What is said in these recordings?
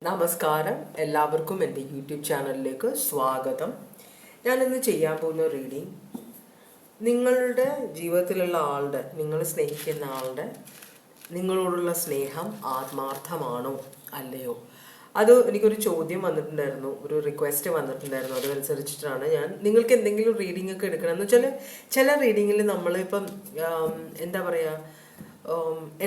നമസ്കാരം, എല്ലാവർക്കും എൻ്റെ യൂട്യൂബ് ചാനലിലേക്ക് സ്വാഗതം. ഞാനിന്ന് ചെയ്യാൻ പോകുന്ന റീഡിങ് നിങ്ങളുടെ ജീവിതത്തിലുള്ള ആളുടെ, നിങ്ങൾ സ്നേഹിക്കുന്ന ആളുടെ നിങ്ങളോടുള്ള സ്നേഹം ആത്മാർത്ഥമാണോ അല്ലയോ. അത് എനിക്കൊരു ചോദ്യം വന്നിട്ടുണ്ടായിരുന്നു, ഒരു റിക്വസ്റ്റ് വന്നിട്ടുണ്ടായിരുന്നു. അതനുസരിച്ചിട്ടാണ് ഞാൻ നിങ്ങൾക്ക് എന്തെങ്കിലും റീഡിംഗ് ഒക്കെ എടുക്കണമെന്ന് വെച്ചാൽ, ചില റീഡിങ്ങിൽ നമ്മളിപ്പം എന്താ പറയുക,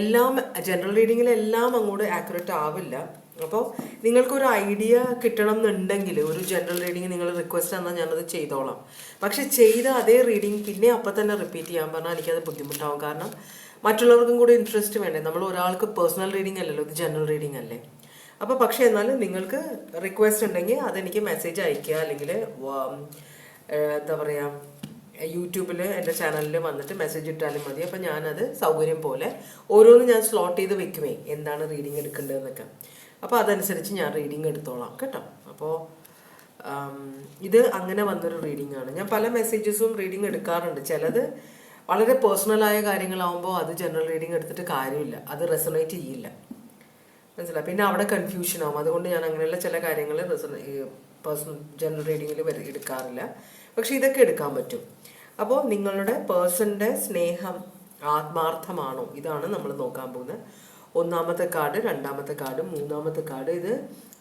എല്ലാം ജനറൽ റീഡിങ്ങിലെല്ലാം അങ്ങോട്ട് ആക്യുറേറ്റ് ആവില്ല. അപ്പോൾ നിങ്ങൾക്കൊരു ഐഡിയ കിട്ടണം എന്നുണ്ടെങ്കിൽ ഒരു ജനറൽ റീഡിങ് നിങ്ങൾ റിക്വസ്റ്റ് തന്നാൽ ഞാനത് ചെയ്തോളാം. പക്ഷെ ചെയ്ത അതേ റീഡിങ് പിന്നെ അപ്പം തന്നെ റിപ്പീറ്റ് ചെയ്യാൻ പറഞ്ഞാൽ എനിക്കത് ബുദ്ധിമുട്ടാവും. കാരണം മറ്റുള്ളവർക്കും കൂടി ഇൻട്രസ്റ്റ് വേണ്ടേ. നമ്മൾ ഒരാൾക്ക് പേഴ്സണൽ റീഡിങ് അല്ലല്ലോ, ഇത് ജനറൽ റീഡിങ് അല്ലേ. അപ്പോൾ പക്ഷേ എന്നാലും നിങ്ങൾക്ക് റിക്വസ്റ്റ് ഉണ്ടെങ്കിൽ അതെനിക്ക് മെസ്സേജ് അയയ്ക്കുക, അല്ലെങ്കിൽ എന്താ പറയുക, യൂട്യൂബിൽ എൻ്റെ ചാനലിൽ വന്നിട്ട് മെസ്സേജ് ഇട്ടാലും മതി. അപ്പോൾ ഞാനത് സൗകര്യം പോലെ ഓരോന്ന് ഞാൻ സ്ലോട്ട് ചെയ്ത് വെക്കുമേ, എന്താണ് റീഡിങ് എടുക്കേണ്ടതെന്നൊക്കെ. അപ്പോൾ അതനുസരിച്ച് ഞാൻ റീഡിങ് എടുത്തോളാം കേട്ടോ. അപ്പോൾ ഇത് അങ്ങനെ വന്നൊരു റീഡിംഗ് ആണ്. ഞാൻ പല മെസ്സേജസും റീഡിങ് എടുക്കാറുണ്ട്. ചിലത് വളരെ പേഴ്സണലായ കാര്യങ്ങളാവുമ്പോൾ അത് ജനറൽ റീഡിങ് എടുത്തിട്ട് കാര്യമില്ല, അത് റെസൊണേറ്റ് ചെയ്യില്ല, മനസ്സിലായി. പിന്നെ അവിടെ കൺഫ്യൂഷൻ ആവും. അതുകൊണ്ട് ഞാൻ അങ്ങനെയുള്ള ചില കാര്യങ്ങൾ പേഴ്സണൽ ജനറൽ റീഡിങ്ങിൽ എടുക്കാറില്ല. പക്ഷെ ഇതൊക്കെ എടുക്കാൻ പറ്റും. അപ്പോൾ നിങ്ങളുടെ പേഴ്സൻ്റെ സ്നേഹം ആത്മാർത്ഥമാണോ, ഇതാണ് നമ്മൾ നോക്കാൻ പോകുന്നത്. ഒന്നാമത്തെ കാർഡ്, രണ്ടാമത്തെ കാർഡ്, മൂന്നാമത്തെ കാർഡ്. ഇത്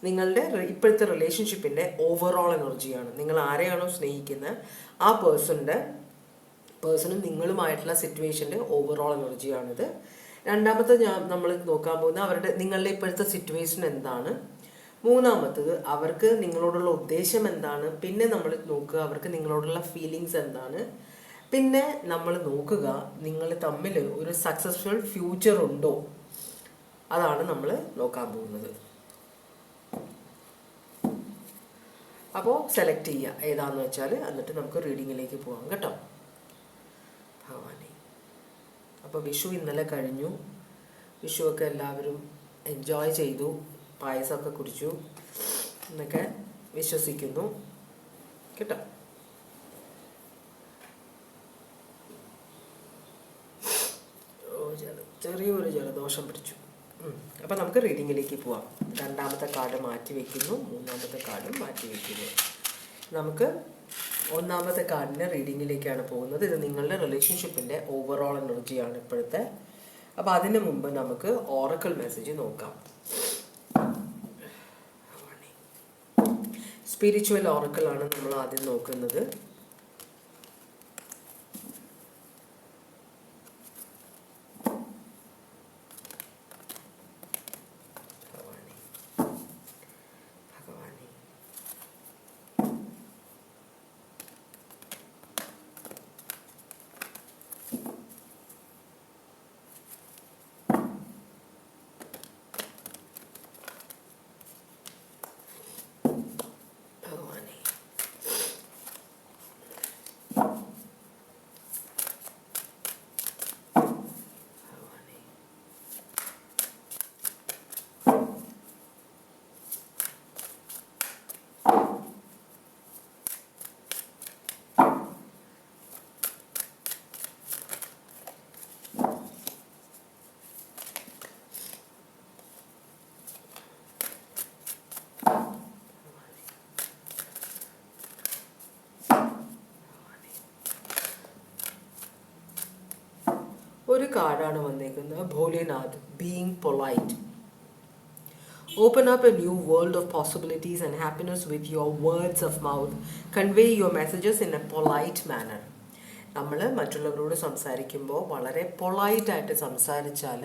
നിങ്ങളുടെ ഇപ്പോഴത്തെ റിലേഷൻഷിപ്പിൻ്റെ ഓവറോൾ എനർജിയാണ്. നിങ്ങൾ ആരെയാണോ സ്നേഹിക്കുന്നത് ആ പേഴ്സണും നിങ്ങളുമായിട്ടുള്ള സിറ്റുവേഷൻ്റെ ഓവറോൾ എനർജിയാണിത്. രണ്ടാമത്തെ നമ്മൾ നോക്കാൻ പോകുന്ന നിങ്ങളുടെ ഇപ്പോഴത്തെ സിറ്റുവേഷൻ എന്താണ്. മൂന്നാമത്തത് അവർക്ക് നിങ്ങളോടുള്ള ഉദ്ദേശം എന്താണ്. പിന്നെ നമ്മൾ നോക്കുക അവർക്ക് നിങ്ങളോടുള്ള ഫീലിങ്സ് എന്താണ്. പിന്നെ നമ്മൾ നോക്കുക നിങ്ങൾ തമ്മിൽ ഒരു സക്സസ്ഫുൾ ഫ്യൂച്ചർ ഉണ്ടോ. അതാണ് നമ്മൾ നോക്കാൻ പോകുന്നത്. അപ്പോൾ സെലക്ട് ചെയ്യുക ഏതാണെന്ന് വെച്ചാൽ, എന്നിട്ട് നമുക്ക് റീഡിങ്ങിലേക്ക് പോകാം കേട്ടോ. ഭഗവാനെ, അപ്പോൾ വിഷു ഇന്നലെ കഴിഞ്ഞു. വിഷുവൊക്കെ എല്ലാവരും എൻജോയ് ചെയ്തു, പായസമൊക്കെ കുടിച്ചു എന്നൊക്കെ വിശ്വസിക്കുന്നു കേട്ടോ. ചെറിയൊരു ജലദോഷം പിടിച്ചു. അപ്പോൾ നമുക്ക് റീഡിങ്ങിലേക്ക് പോവാം. രണ്ടാമത്തെ കാർഡ് മാറ്റി വയ്ക്കുന്നു, മൂന്നാമത്തെ കാർഡും മാറ്റി വയ്ക്കുന്നു. നമുക്ക് ഒന്നാമത്തെ കാർഡിൻ്റെ റീഡിങ്ങിലേക്കാണ് പോകുന്നത്. ഇത് നിങ്ങളുടെ റിലേഷൻഷിപ്പിൻ്റെ ഓവറോൾ എനർജിയാണ് ഇപ്പോഴത്തെ. അപ്പോൾ അതിന് മുമ്പ് നമുക്ക് ഓറക്കിൾ മെസ്സേജ് നോക്കാം. സ്പിരിച്വൽ ഓറക്കിളാണ് നമ്മൾ ആദ്യം നോക്കുന്നത്. ഒരു കാർഡാണ് വന്നേക്കുന്നത്, Bholenath, being polite. Open up a new world of possibilities and happiness with your words of mouth. Convey your messages in a polite manner. നമ്മൾ മറ്റുള്ളവരോട് സംസാരിക്കുമ്പോൾ വളരെ പൊളൈറ്റായിട്ട് സംസാരിച്ചാൽ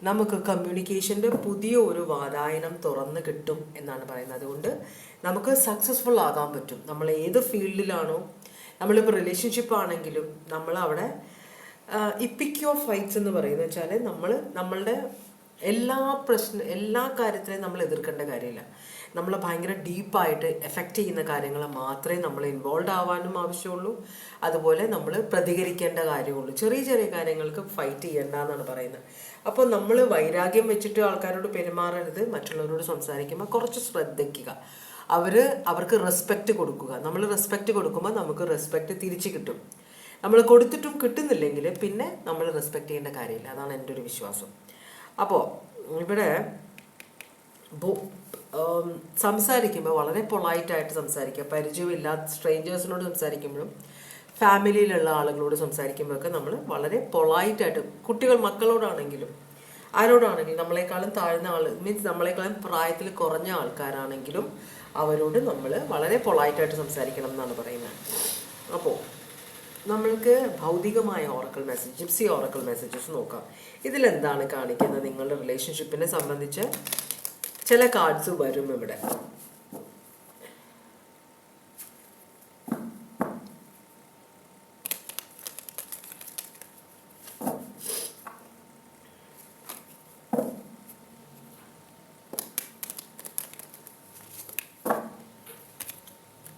നമുക്ക് കമ്മ്യൂണിക്കേഷൻ്റെ പുതിയ ഒരു വാതായനം തുറന്ന് കിട്ടും എന്നാണ് പറയുന്നത്. അതുകൊണ്ട് നമുക്ക് സക്സസ്ഫുൾ ആകാൻ പറ്റും. നമ്മൾ ഏത് ഫീൽഡിലാണോ, നമ്മളിപ്പോൾ റിലേഷൻഷിപ്പ് ആണെങ്കിലും നമ്മൾ അവിടെ പിക്ക് യുവർ ഫൈറ്റ്സ് എന്ന് പറയുന്നത് വെച്ചാൽ നമ്മളുടെ എല്ലാ കാര്യത്തിനെയും നമ്മൾ എതിർക്കേണ്ട കാര്യമില്ല. നമ്മൾ ഭയങ്കര ഡീപ്പായിട്ട് എഫക്റ്റ് ചെയ്യുന്ന കാര്യങ്ങൾ മാത്രമേ നമ്മൾ ഇൻവോൾവ് ആവാനും ആവശ്യമുള്ളൂ. അതുപോലെ നമ്മൾ പ്രതികരിക്കേണ്ട കാര്യമുള്ളൂ. ചെറിയ ചെറിയ കാര്യങ്ങൾക്ക് ഫൈറ്റ് ചെയ്യേണ്ട എന്നാണ് പറയുന്നത്. അപ്പോൾ നമ്മൾ വൈരാഗ്യം വെച്ചിട്ട് ആൾക്കാരോട് പെരുമാറരുത്. മറ്റുള്ളവരോട് സംസാരിക്കുമ്പോൾ കുറച്ച് ശ്രദ്ധിക്കുക. അവർക്ക് റെസ്പെക്റ്റ് കൊടുക്കുക. നമ്മൾ റെസ്പെക്റ്റ് കൊടുക്കുമ്പോൾ നമുക്ക് റെസ്പെക്റ്റ് തിരിച്ച് കിട്ടും. നമ്മൾ കൊടുത്തിട്ടും കിട്ടുന്നില്ലെങ്കിൽ പിന്നെ നമ്മൾ റെസ്പെക്റ്റ് ചെയ്യേണ്ട കാര്യമില്ല. അതാണ് എൻ്റെ ഒരു വിശ്വാസം. അപ്പോൾ ഇവിടെ സംസാരിക്കുമ്പോൾ വളരെ പൊളൈറ്റായിട്ട് സംസാരിക്കുക. പരിചയമില്ലാത്ത സ്ട്രേഞ്ചേഴ്സിനോട് സംസാരിക്കുമ്പോഴും ഫാമിലിയിലുള്ള ആളുകളോട് സംസാരിക്കുമ്പോഴൊക്കെ നമ്മൾ വളരെ പൊളൈറ്റായിട്ട്, കുട്ടികൾ മക്കളോടാണെങ്കിലും ആരോടാണെങ്കിലും, നമ്മളെക്കാളും താഴ്ന്ന ആൾ മീൻസ് നമ്മളെക്കാളും പ്രായത്തിൽ കുറഞ്ഞ ആൾക്കാരാണെങ്കിലും അവരോട് നമ്മൾ വളരെ പൊളൈറ്റായിട്ട് സംസാരിക്കണം എന്നാണ് പറയുന്നത്. അപ്പോൾ നമ്മൾക്ക് ഭൗതികമായ Oracle message, gypsy Oracle messages നോക്കാം. ഇതിലെന്താണ് കാണിക്കുന്നത്? നിങ്ങളുടെ റിലേഷൻഷിപ്പിനെ സംബന്ധിച്ച് ചില കാർഡ്സ് വരും ഇവിടെ.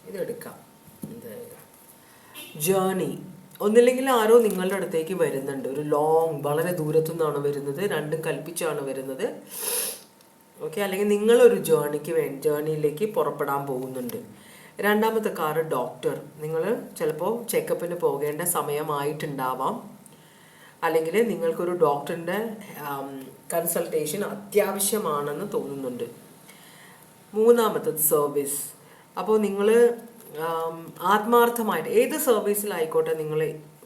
ഇതെടുക്കാം. ജേർണി. ഒന്നില്ലെങ്കിൽ ആരോ നിങ്ങളുടെ അടുത്തേക്ക് വരുന്നുണ്ട്, ഒരു ലോങ്, വളരെ ദൂരത്തു നിന്നാണ് വരുന്നത്, രണ്ടും കൽപ്പിച്ചാണ് വരുന്നത്. ഓക്കെ, അല്ലെങ്കിൽ നിങ്ങളൊരു ജേർണിയിലേക്ക് പുറപ്പെടാൻ പോകുന്നുണ്ട്. രണ്ടാമത്തെ കാർഡ് ഡോക്ടർ. നിങ്ങൾ ചിലപ്പോൾ ചെക്കപ്പിന് പോകേണ്ട സമയമായിട്ടുണ്ടാവാം, അല്ലെങ്കിൽ നിങ്ങൾക്കൊരു ഡോക്ടറിൻ്റെ കൺസൾട്ടേഷൻ അത്യാവശ്യമാണെന്ന് തോന്നുന്നുണ്ട്. മൂന്നാമത്തത് സർവീസ്. അപ്പോൾ നിങ്ങൾ ആത്മാർത്ഥമായിട്ട് ഏത് സർവീസിലായിക്കോട്ടെ, നിങ്ങൾ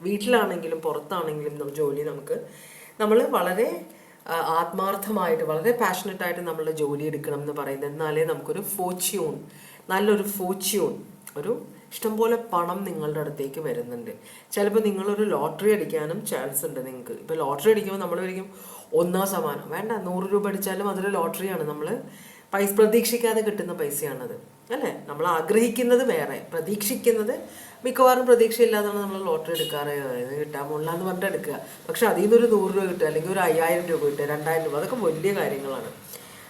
വീട്ടിലാണെങ്കിലും പുറത്താണെങ്കിലും ജോലി നമ്മൾ വളരെ ആത്മാർത്ഥമായിട്ട്, വളരെ പാഷനറ്റായിട്ട് നമ്മളുടെ ജോലി എടുക്കണം എന്ന് പറയുന്നത്. എന്നാലേ നമുക്കൊരു നല്ലൊരു ഫോർച്യൂൺ, ഒരു ഇഷ്ടംപോലെ പണം നിങ്ങളുടെ അടുത്തേക്ക് വരുന്നുണ്ട്. ചിലപ്പോൾ നിങ്ങളൊരു ലോട്ടറി അടിക്കാനും ചാൻസ് ഉണ്ട് നിങ്ങൾക്ക്. ഇപ്പോൾ ലോട്ടറി അടിക്കുമ്പോൾ നമ്മൾ ഒരിക്കലും 1 സമ്മാനം വേണ്ട, 100 രൂപ അടിച്ചാലും അതൊരു ലോട്ടറിയാണ്. നമ്മൾ പ്രതീക്ഷിക്കാതെ കിട്ടുന്ന പൈസയാണത്, അല്ലേ? നമ്മൾ ആഗ്രഹിക്കുന്നത് വേറെ, പ്രതീക്ഷിക്കുന്നത് മിക്കവാറും പ്രതീക്ഷയില്ലാതാണ് നമ്മൾ ലോട്ടറി എടുക്കാറ്. കിട്ടാൻ മുള്ള എന്ന് പറഞ്ഞിട്ട് എടുക്കുക. പക്ഷെ അതിൽ നിന്നൊരു 100 രൂപ കിട്ടുക, അല്ലെങ്കിൽ ഒരു 5000 രൂപ കിട്ടുക, 2000 രൂപ, അതൊക്കെ വലിയ കാര്യങ്ങളാണ്.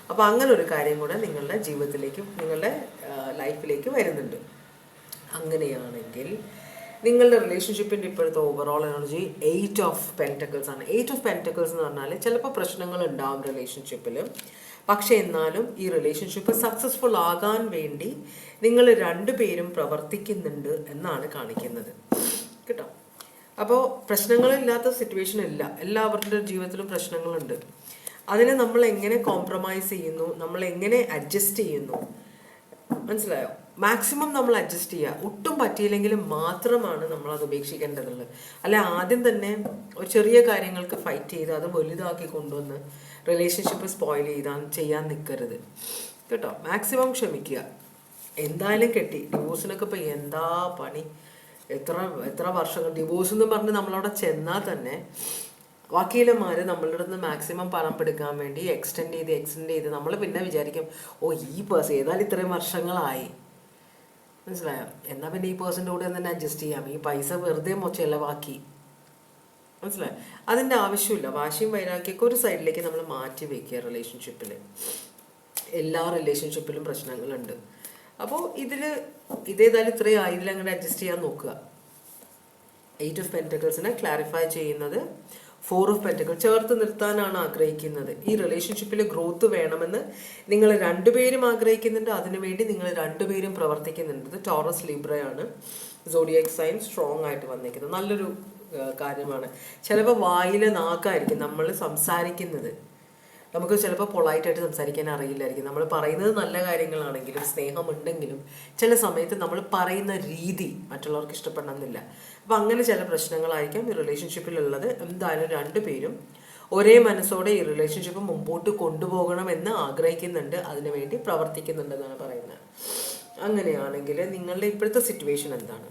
അപ്പോൾ അങ്ങനെ ഒരു കാര്യം കൂടെ നിങ്ങളുടെ ജീവിതത്തിലേക്ക്, നിങ്ങളുടെ ലൈഫിലേക്ക് വരുന്നുണ്ട്. അങ്ങനെയാണെങ്കിൽ നിങ്ങളുടെ റിലേഷൻഷിപ്പിൻ്റെ ഇപ്പോഴത്തെ ഓവറോൾ എനർജി 8 ഓഫ് പെൻറ്റക്കിൾസ് ആണ്. 8 ഓഫ് പെൻറ്റക്കിൾസ് എന്ന് പറഞ്ഞാൽ ചിലപ്പോൾ പ്രശ്നങ്ങൾ ഉണ്ടാവും റിലേഷൻഷിപ്പിൽ. പക്ഷെ എന്നാലും ഈ റിലേഷൻഷിപ്പ് സക്സസ്ഫുൾ ആകാൻ വേണ്ടി നിങ്ങൾ 2 പേരും പ്രവർത്തിക്കുന്നുണ്ട് എന്നാണ് കാണിക്കുന്നത് കേട്ടോ. അപ്പോൾ പ്രശ്നങ്ങളില്ലാത്ത സിറ്റുവേഷൻ ഇല്ല, എല്ലാവരുടെ ജീവിതത്തിലും പ്രശ്നങ്ങളുണ്ട്. അതിനെ നമ്മൾ എങ്ങനെ കോംപ്രമൈസ് ചെയ്യുന്നു, നമ്മൾ എങ്ങനെ അഡ്ജസ്റ്റ് ചെയ്യുന്നു, മനസ്സിലായോ? മാക്സിമം നമ്മൾ അഡ്ജസ്റ്റ് ചെയ്യുക. ഒട്ടും പറ്റിയില്ലെങ്കിലും മാത്രമാണ് നമ്മൾ അത് ഉപേക്ഷിക്കേണ്ടതുള്ളത്. അല്ലെ ആദ്യം തന്നെ ഒരു ചെറിയ കാര്യങ്ങൾക്ക് ഫൈറ്റ് ചെയ്ത് അത് വലുതാക്കി കൊണ്ടുവന്ന് റിലേഷൻഷിപ്പ് സ്പോയിൽ ചെയ്യാൻ നിൽക്കരുത് കേട്ടോ. മാക്സിമം ക്ഷമിക്കുക. എന്തായാലും ഡിവോഴ്സിനൊക്കെ ഇപ്പോൾ എന്താ പണി, എത്ര വർഷങ്ങൾ ഡിവോഴ്സ് എന്ന് പറഞ്ഞ് നമ്മളവിടെ ചെന്നാൽ തന്നെ വക്കീലന്മാർ നമ്മളുടെ അടുത്ത് മാക്സിമം പണം എടുക്കാൻ വേണ്ടി എക്സ്റ്റെൻഡ് ചെയ്ത് നമ്മൾ പിന്നെ വിചാരിക്കും, ഈ പേഴ്സൺ ഏതായാലും ഇത്രയും വർഷങ്ങളായി, മനസ്സിലായോ, എന്നാൽ പിന്നെ ഈ പേഴ്സൻ്റെ കൂടെ തന്നെ അഡ്ജസ്റ്റ് ചെയ്യാം, ഈ പൈസ വെറുതെ ചിലവാക്കി, മനസ്സിലായോ? അതിൻ്റെ ആവശ്യമില്ല. വാശിയും വൈരാഗ്യമൊക്കെ ഒരു സൈഡിലേക്ക് നമ്മൾ മാറ്റി വയ്ക്കുക. റിലേഷൻഷിപ്പിൽ എല്ലാ റിലേഷൻഷിപ്പിലും പ്രശ്നങ്ങളുണ്ട്. അപ്പോൾ ഇതേതായാലും ഇത്രയും ഇതിലങ്ങനെ അഡ്ജസ്റ്റ് ചെയ്യാൻ നോക്കുക. 8 ഓഫ് പെൻറ്റക്കിൾസിനെ ക്ലാരിഫൈ ചെയ്യുന്നത് 4 ഓഫ് പെൻറ്റക്കിൾ ചേർത്ത് നിർത്താനാണ് ആഗ്രഹിക്കുന്നത്. ഈ റിലേഷൻഷിപ്പിൽ ഗ്രോത്ത് വേണമെന്ന് നിങ്ങൾ 2 പേരും ആഗ്രഹിക്കുന്നുണ്ട്. അതിനുവേണ്ടി നിങ്ങൾ 2 പേരും പ്രവർത്തിക്കുന്നുണ്ട്. ഇത് ടോറസ് ലിബ്രയാണ്. സോഡിയാക് സൈൻ സ്ട്രോങ് ആയിട്ട് വന്നിരിക്കുന്നത് നല്ലൊരു കാര്യമാണ്. ചിലപ്പോൾ വായിലെ നാക്കായിരിക്കും നമ്മൾ സംസാരിക്കുന്നത്, നമുക്ക് ചിലപ്പോൾ പൊളൈറ്റായിട്ട് സംസാരിക്കാൻ അറിയില്ലായിരിക്കും. നമ്മൾ പറയുന്നത് നല്ല കാര്യങ്ങളാണെങ്കിലും സ്നേഹമുണ്ടെങ്കിലും ചില സമയത്ത് നമ്മൾ പറയുന്ന രീതി മറ്റുള്ളവർക്ക് ഇഷ്ടപ്പെടണമെന്നില്ല. അപ്പം അങ്ങനെ ചില പ്രശ്നങ്ങളായിരിക്കും ഈ റിലേഷൻഷിപ്പിലുള്ളത്. എന്തായാലും 2 പേരും ഒരേ മനസ്സോടെ ഈ റിലേഷൻഷിപ്പ് മുമ്പോട്ട് കൊണ്ടുപോകണമെന്ന് ആഗ്രഹിക്കുന്നുണ്ട്, അതിനുവേണ്ടി പ്രവർത്തിക്കുന്നുണ്ടെന്നാണ് പറയുന്നത്. അങ്ങനെയാണെങ്കിൽ നിങ്ങളുടെ ഇപ്പോഴത്തെ സിറ്റുവേഷൻ എന്താണ്?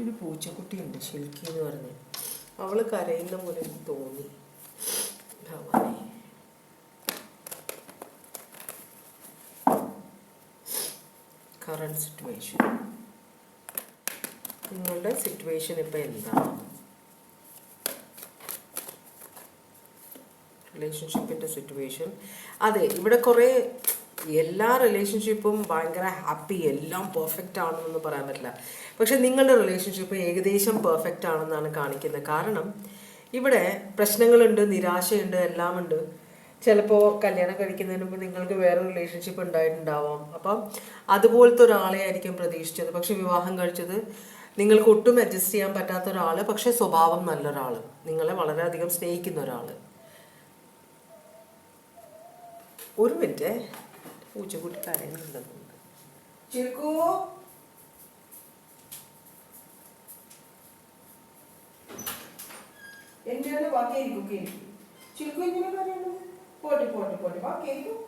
ഒരു പൂച്ചക്കുട്ടിയുണ്ട്, ഷിൽക്കി എന്ന് പറഞ്ഞ്. അവള് കരയുന്ന പോലെ തോന്നി. കറണ്ട് സിറ്റുവേഷൻ, നിങ്ങളുടെ സിറ്റുവേഷൻ ഇപ്പം എന്താണ്? റിലേഷൻഷിപ്പിൻ്റെ സിറ്റുവേഷൻ. അതെ, ഇവിടെ കുറേ എല്ലാ റിലേഷൻഷിപ്പും ഭയങ്കര ഹാപ്പി, എല്ലാം പെർഫെക്റ്റ് ആണെന്നൊന്നും പറയാൻ പറ്റില്ല. പക്ഷെ നിങ്ങളുടെ റിലേഷൻഷിപ്പ് ഏകദേശം പെർഫെക്റ്റ് ആണെന്നാണ് കാണിക്കുന്നത്. കാരണം ഇവിടെ പ്രശ്നങ്ങളുണ്ട്, നിരാശയുണ്ട്, എല്ലാം ഉണ്ട്. ചിലപ്പോൾ കല്യാണം കഴിക്കുന്നതിന് മുമ്പ് നിങ്ങൾക്ക് വേറെ റിലേഷൻഷിപ്പ് ഉണ്ടായിട്ടുണ്ടാവാം. അപ്പം അതുപോലത്തെ ഒരാളെ ആയിരിക്കും പ്രതീക്ഷിച്ചത്. പക്ഷെ വിവാഹം കഴിച്ചത് നിങ്ങൾക്ക് ഒട്ടും അഡ്ജസ്റ്റ് ചെയ്യാൻ പറ്റാത്ത ഒരാൾ, പക്ഷെ സ്വഭാവം നല്ലൊരാൾ, നിങ്ങളെ വളരെയധികം സ്നേഹിക്കുന്ന ഒരാൾ. ഒരു മിനിറ്റ്, പൂച്ചക്കുട്ടി കരയുന്നുണ്ടെന്നുണ്ട്. ചിക്കു എൻ്റെ ബാക്കിയായിരിക്കും കേൾക്കും. ചിക്കു ഇങ്ങനെ പറയുന്നത് പോട്ടെ പോട്ടെ പോട്ടെ ബാക്കിയായിരിക്കും.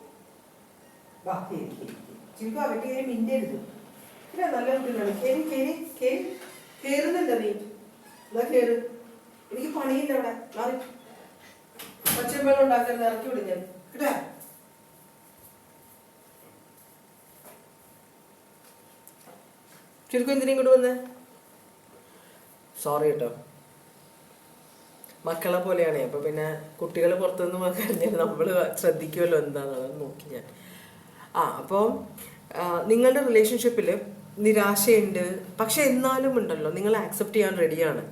ബാക്കിയായിരിക്കും ചിക്കു അവരുടെ കയറി മിണ്ടരുത്. ഇല്ല നല്ല കുട്ടികളാണ്. കേറി കേറി കേറി കേറുന്നുണ്ട് നീ. എന്നാ കേറ്. എനിക്ക് പണിയില്ല അവിടെ. മാറി പച്ചമ്പളം ഉണ്ടാക്കരുത്, ഇറക്കി വിടും ഞാൻ കേട്ടാ. ചുരുക്കം എന്തിനും ഇങ്ങോട്ട് വന്നേ? സോറി കേട്ടോ, മക്കളെ പോലെയാണ്. അപ്പോൾ പിന്നെ കുട്ടികൾ പുറത്തുനിന്ന് കഴിഞ്ഞാൽ നമ്മൾ ശ്രദ്ധിക്കുമല്ലോ എന്താണെന്നുള്ളത് നോക്കി ഞാൻ. അപ്പോൾ നിങ്ങളുടെ റിലേഷൻഷിപ്പിൽ നിരാശയുണ്ട്, പക്ഷെ എന്നാലും ഉണ്ടല്ലോ നിങ്ങൾ ആക്സെപ്റ്റ് ചെയ്യാൻ റെഡിയാണ്.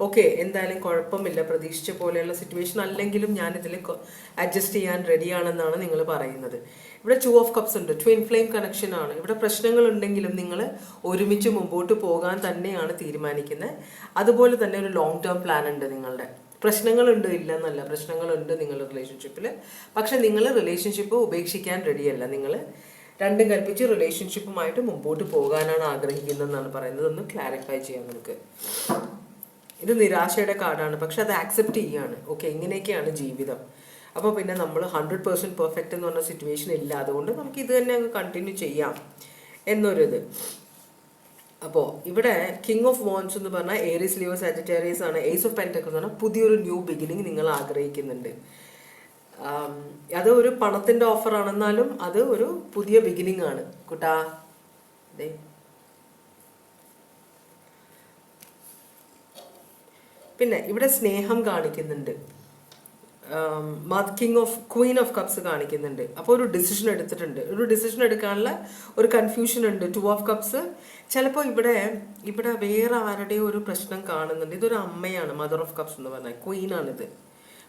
ഓക്കെ, എന്തായാലും കുഴപ്പമില്ല, പ്രതീക്ഷിച്ച പോലെയുള്ള സിറ്റുവേഷൻ അല്ലെങ്കിലും ഞാനിതിൽ അഡ്ജസ്റ്റ് ചെയ്യാൻ റെഡിയാണെന്നാണ് നിങ്ങൾ പറയുന്നത്. ഇവിടെ 2 ഓഫ് കപ്സ് ഉണ്ട്, ട്വിൻ ഫ്ലെയിം കണക്ഷൻ ആണ്. ഇവിടെ പ്രശ്നങ്ങൾ ഉണ്ടെങ്കിലും നിങ്ങൾ ഒരുമിച്ച് മുമ്പോട്ട് പോകാൻ തന്നെയാണ് തീരുമാനിക്കുന്നത്. അതുപോലെ തന്നെ ഒരു ലോങ് ടേം പ്ലാൻ ഉണ്ട് നിങ്ങളുടെ. പ്രശ്നങ്ങളുണ്ട്, ഇല്ലെന്നല്ല, പ്രശ്നങ്ങളുണ്ട് നിങ്ങളുടെ റിലേഷൻഷിപ്പിൽ. പക്ഷെ നിങ്ങൾ റിലേഷൻഷിപ്പ് ഉപേക്ഷിക്കാൻ റെഡിയല്ല. നിങ്ങൾ രണ്ടും കൽപ്പിച്ച് റിലേഷൻഷിപ്പുമായിട്ട് മുമ്പോട്ട് പോകാനാണ് ആഗ്രഹിക്കുന്നതെന്നാണ് പറയുന്നത്. ഒന്ന് ക്ലാരിഫൈ ചെയ്യാം നമുക്ക്. ഇത് നിരാശയുടെ കാർഡാണ്, പക്ഷെ അത് ആക്സെപ്റ്റ് ചെയ്യാണ്. ഓക്കെ, ഇങ്ങനെയൊക്കെയാണ് ജീവിതം. അപ്പോൾ പിന്നെ നമ്മൾ 100% പെർഫെക്റ്റ് എന്ന് പറഞ്ഞ സിറ്റുവേഷൻ ഇല്ല. അതുകൊണ്ട് നമുക്ക് ഇത് തന്നെ അങ്ങ് കണ്ടിന്യൂ ചെയ്യാം എന്നൊരിത്. അപ്പോൾ ഇവിടെ കിങ് ഓഫ് വാൻഡ്സ് എന്ന് പറഞ്ഞാൽ ഏരീസ്, ലിയോ, സാജിറ്റേറിയസ് ആണ്. ഏസ് ഓഫ് പെന്റക്കിൾസ് എന്ന് പറഞ്ഞാൽ പുതിയൊരു ന്യൂ ബിഗിനിങ് നിങ്ങൾ ആഗ്രഹിക്കുന്നുണ്ട്. അത് ഒരു പണത്തിന്റെ ഓഫർ ആണെന്നാലും അത് ഒരു പുതിയ ബിഗിനിങ് ആണ് കുട്ടാ. അതെ, പിന്നെ ഇവിടെ സ്നേഹം കാണിക്കുന്നുണ്ട്. ക്വീൻ ഓഫ് കപ്സ് കാണിക്കുന്നുണ്ട്. അപ്പോൾ ഒരു ഡിസിഷൻ എടുത്തിട്ടുണ്ട്. ഒരു ഡിസിഷൻ എടുക്കാനുള്ള ഒരു കൺഫ്യൂഷൻ ഉണ്ട്. 2 ഓഫ് കപ്സ്. ചിലപ്പോൾ ഇവിടെ വേറെ ആരുടെയോ ഒരു പ്രശ്നം കാണുന്നുണ്ട്. ഇതൊരു അമ്മയാണ്, മദർ ഓഫ് കപ്സ് എന്ന് പറഞ്ഞാൽ ക്വീനാണിത്,